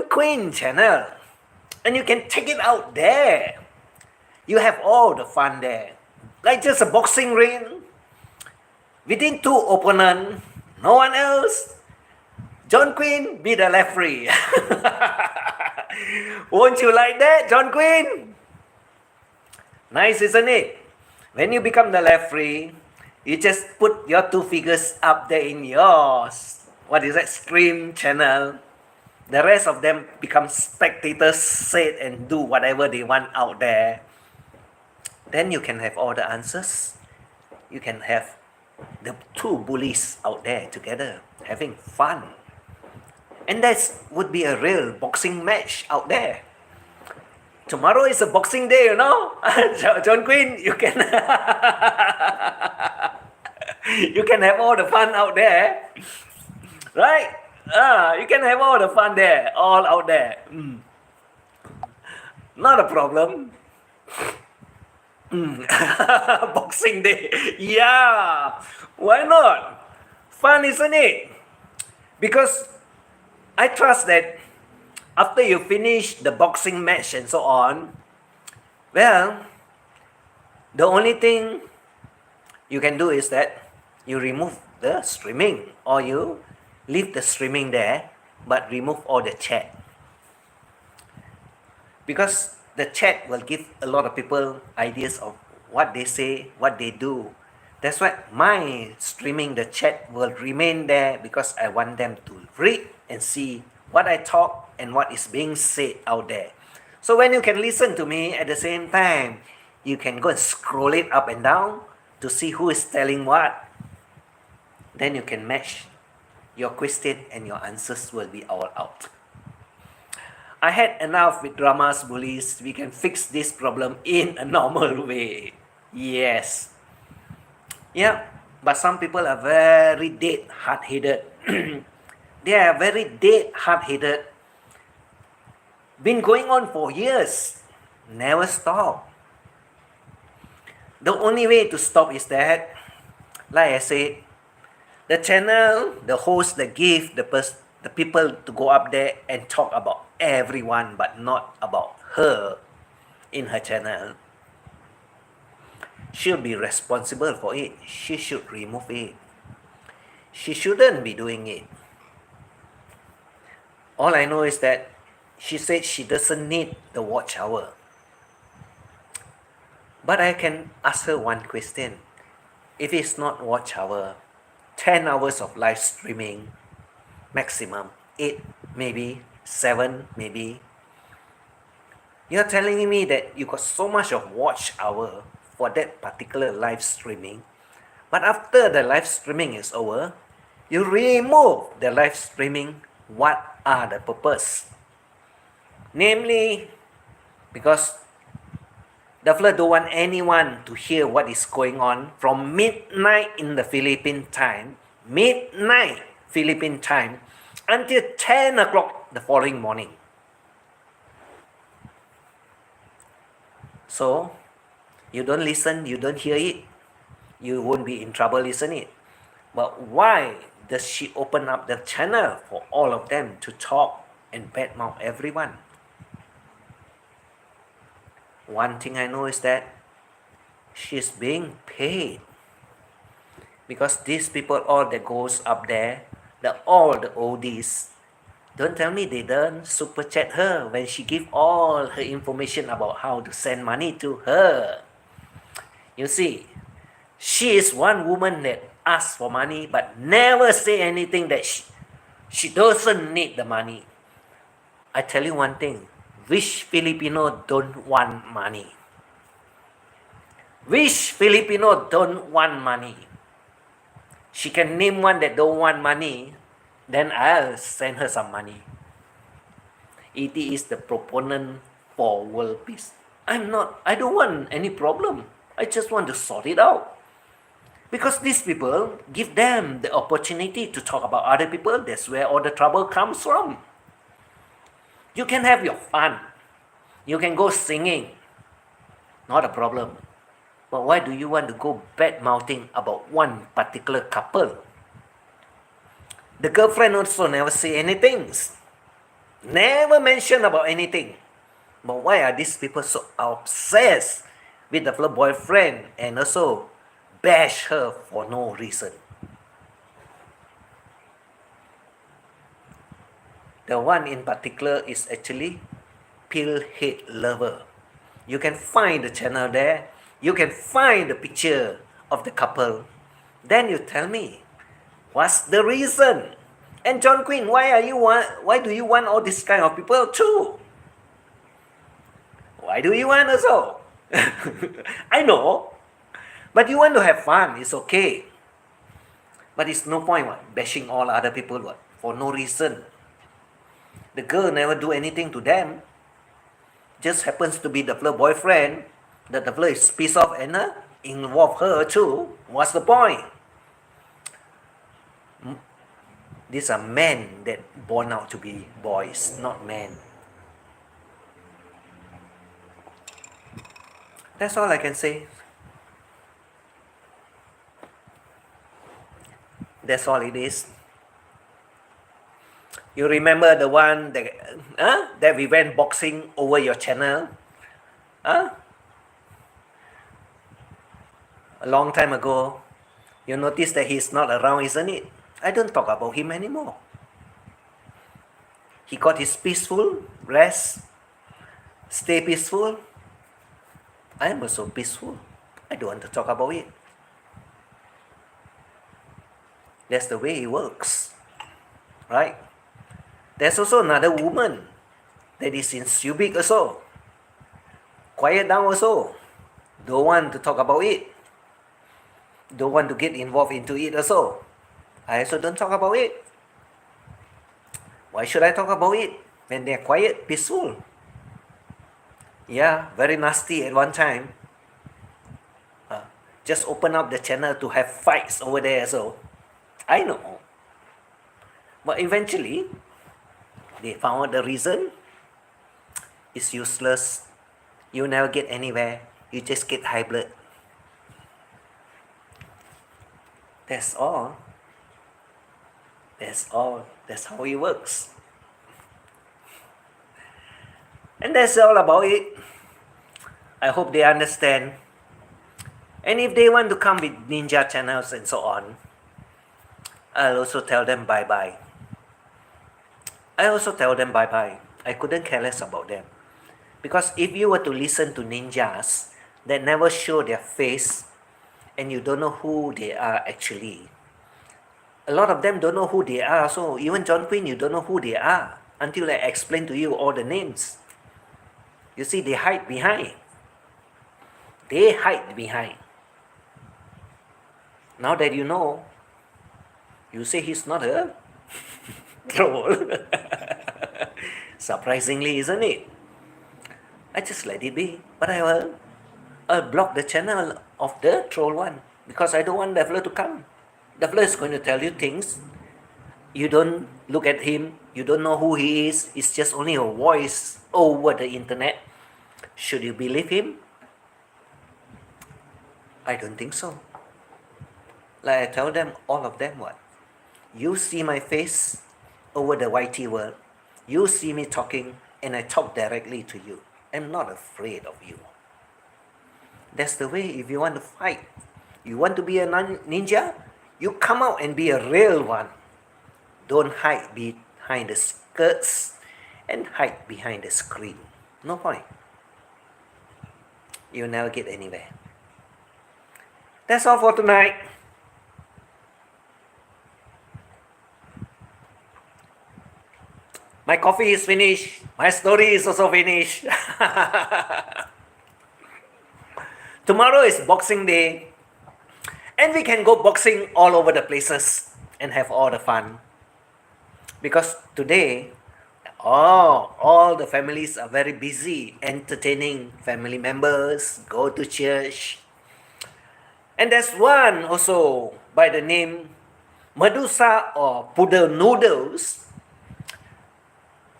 Quinn channel. And you can check it out there. You have all the fun there. Like just a boxing ring. Within two opponents, no one else. John Quinn be the referee. Won't you like that, John Quinn? Nice, isn't it? When you become the referee, you just put your two figures up there in yours. What is that? Stream channel. The rest of them become spectators, sit and do whatever they want out there. Then you can have all the answers. You can have the two bullies out there together having fun. And that would be a real boxing match out there. Tomorrow is a boxing day, you know. John Quinn, you can you can have all the fun out there, right? You can have all the fun there, all out there. Not a problem. Boxing day, yeah. Why not? Fun, isn't it? Because I trust that after you finish the boxing match and so on, well, the only thing you can do is that you remove the streaming, or you leave the streaming there but remove all the chat, because the chat will give a lot of people ideas of what they say, what they do. That's why my streaming the chat will remain there, because I want them to read and see what I talk and what is being said out there. So when you can listen to me at the same time, you can go and scroll it up and down to see who is telling what. Then you can match your question and your answers will be all out. I had enough with dramas, bullies. We can fix this problem in a normal way. Yes. Yeah, but some people are very dead hard-headed. They are very dead hard-headed. Been going on for years. Never stop. The only way to stop is that, like I said, the channel, the host, the gift, the people to go up there and talk about everyone but not about her in her channel. She'll be responsible for it. She should remove it. She shouldn't be doing it. All I know is that she said she doesn't need the watch hour. But I can ask her one question. If it's not watch hour, 10 hours of live streaming, maximum 8, maybe 7, maybe. You're telling me that you got so much of watch hour for that particular live streaming, but after the live streaming is over, you remove the live streaming. What are the purpose? Namely, because the fella don't want anyone to hear what is going on from midnight in the Philippine time, until 10 o'clock the following morning. So, you don't listen, you don't hear it, you won't be in trouble, isn't it? But why does she open up the channel for all of them to talk and badmouth everyone? One thing I know is that she's being paid. Because these people, all that goes up there, all the oldies, don't tell me they don't super chat her when she give all her information about how to send money to her. You see, she is one woman that asks for money but never say anything that she doesn't need the money. I tell you one thing, which Filipino don't want money? Which Filipino don't want money? She can name one that don't want money, then I'll send her some money. ET is the proponent for world peace. I don't want any problem. I just want to sort it out. Because these people give them the opportunity to talk about other people. That's where all the trouble comes from. You can have your fun. You can go singing. Not a problem. But why do you want to go bad mouthing about one particular couple? The girlfriend also never say anything. Never mention about anything. But why are these people so obsessed with the boyfriend and also bash her for no reason? The one in particular is actually Pillhead Lover. You can find the channel there. You can find the picture of the couple. Then you tell me, what's the reason? And John Quinn, why do you want all this kind of people too? Why do you want also? I know. But you want to have fun, it's okay. But it's no point bashing all other people for no reason. The girl never do anything to them. Just happens to be the boyfriend. That the is pissed off and involve her too. What's the point? These are men that born out to be boys, not men. That's all I can say. That's all it is. You remember the one that we went boxing over your channel? A long time ago. You notice that he's not around, isn't it? I don't talk about him anymore. He got his peaceful rest. Stay peaceful. I am also peaceful. I don't want to talk about it. That's the way it works. Right? There's also another woman that is in Subic also. Quiet down also. Don't want to talk about it. Don't want to get involved into it also. I also don't talk about it. Why should I talk about it when they're quiet, peaceful? Yeah, very nasty at one time. Just open up the channel to have fights over there so. I know. But eventually, they found out the reason. It's useless. You never get anywhere. You just get high blood. That's all. That's all. That's how it works. And that's all about it. I hope they understand. And if they want to come with ninja channels and so on, I'll also tell them bye-bye. I couldn't care less about them. Because if you were to listen to ninjas that never show their face and you don't know who they are actually, a lot of them don't know who they are. So even John Quinn, you don't know who they are until I explain to you all the names. You see, they hide behind. Now that you know, you say he's not a troll. Surprisingly, isn't it? I just let it be. But I'll block the channel of the troll one because I don't want Devler to come. Devler is going to tell you things. You don't look at him. You don't know who he is. It's just only a voice over the internet. Should you believe him? I don't think so. Like I tell them, all of them what? You see my face over the YT world. You see me talking and I talk directly to you. I'm not afraid of you. That's the way if you want to fight. You want to be a ninja? You come out and be a real one. Don't hide behind the skirts and hide behind the screen. No point. You'll never get anywhere. That's all for tonight. My coffee is finished. My story is also finished. Tomorrow is Boxing Day. And we can go boxing all over the places and have all the fun. Because today, all the families are very busy entertaining family members, go to church. And there's one also by the name Medusa or Poodle Noodles.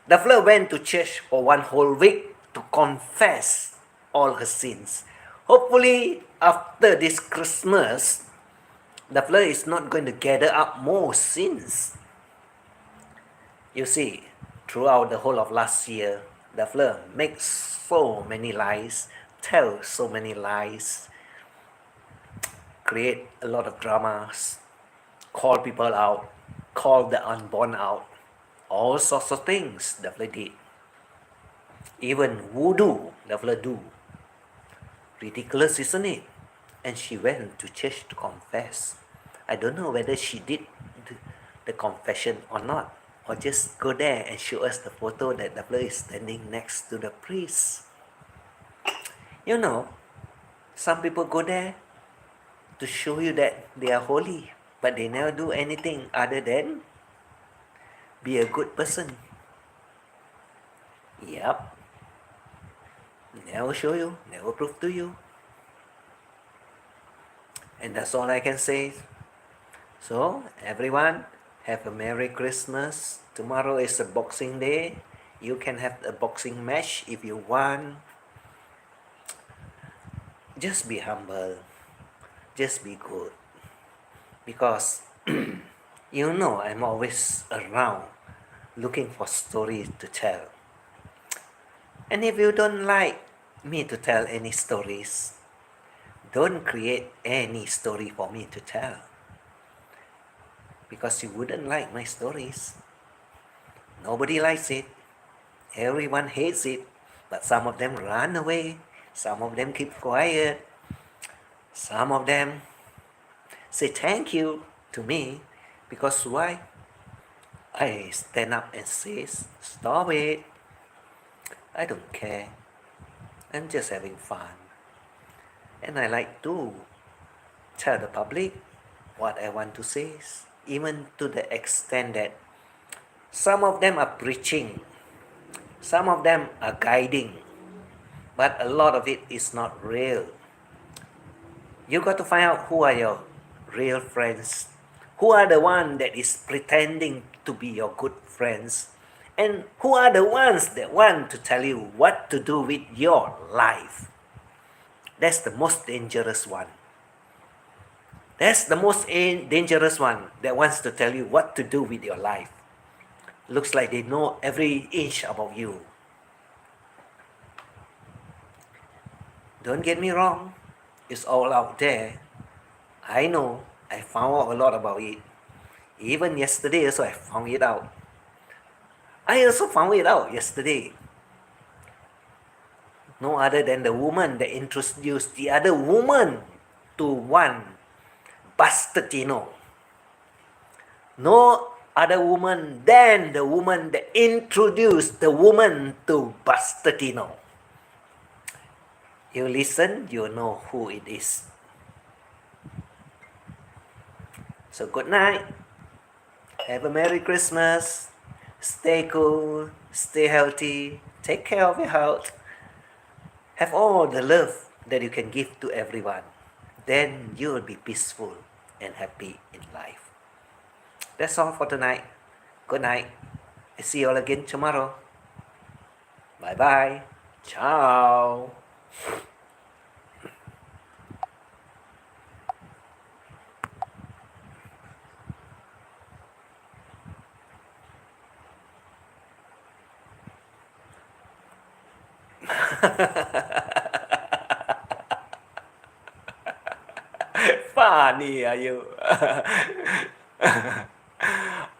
The Fleur went to church for one whole week to confess all her sins. Hopefully, after this Christmas, the Fleur is not going to gather up more sins. You see, throughout the whole of last year, the Fleur makes so many lies, tells so many lies, create a lot of dramas, call people out, call the unborn out, all sorts of things the Fleur did. Even voodoo the Fleur do. Ridiculous, isn't it? And she went to church to confess. I don't know whether she did the confession or not, or just go there and show us the photo that the Fleur is standing next to the priest. You know, some people go there to show you that they are holy, but they never do anything other than be a good person. Yep. Never show you, never prove to you. And that's all I can say. So, everyone, have a Merry Christmas. Tomorrow is a Boxing Day. You can have a boxing match if you want. Just be humble. Just be good. Because you know I'm always around looking for stories to tell. And if you don't like me to tell any stories, don't create any story for me to tell. Because you wouldn't like my stories. Nobody likes it. Everyone hates it. But some of them run away. Some of them keep quiet. Some of them say thank you to me. Because why? I stand up and say, stop it. I don't care. I'm just having fun. And I like to tell the public what I want to say, even to the extent that some of them are preaching, some of them are guiding, but a lot of it is not real. You got to find out who are your real friends, who are the one that is pretending to be your good friends, and who are the ones that want to tell you what to do with your life. That's the most dangerous one. That's the most dangerous one that wants to tell you what to do with your life. Looks like they know every inch about you. Don't get me wrong. It's all out there. I know. I found out a lot about it. Even yesterday also I found it out. I also found it out yesterday. No other than the woman that introduced the other woman to one Bastardino. No other woman than the woman that introduced the woman to Bastardino. You listen, you know who it is. So good night. Have a Merry Christmas. Stay cool. Stay healthy. Take care of your health. Have all the love that you can give to everyone. Then you will be peaceful and happy in life. That's all for tonight. Good night. I see you all again tomorrow. Bye bye. Ciao. Funny are you?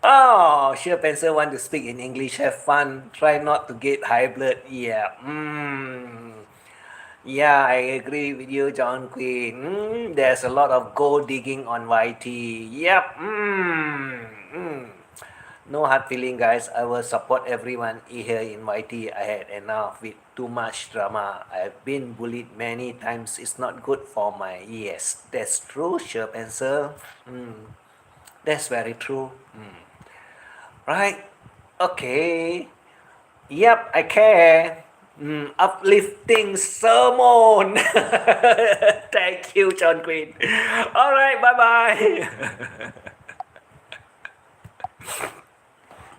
Oh, sure, pencil want to speak in English. Have fun. Try not to get high blood. Yeah. Yeah, I agree with you, John Quinn. There's a lot of gold digging on YT. Yep. No hard feeling, guys. I will support everyone here in YT. I had enough with too much drama. I've been bullied many times. It's not good for my ears. That's true, sure, pencil. That's very true. Right? Okay. Yep, I care. Uplifting sermon. Thank you, John Quinn. All right, bye bye.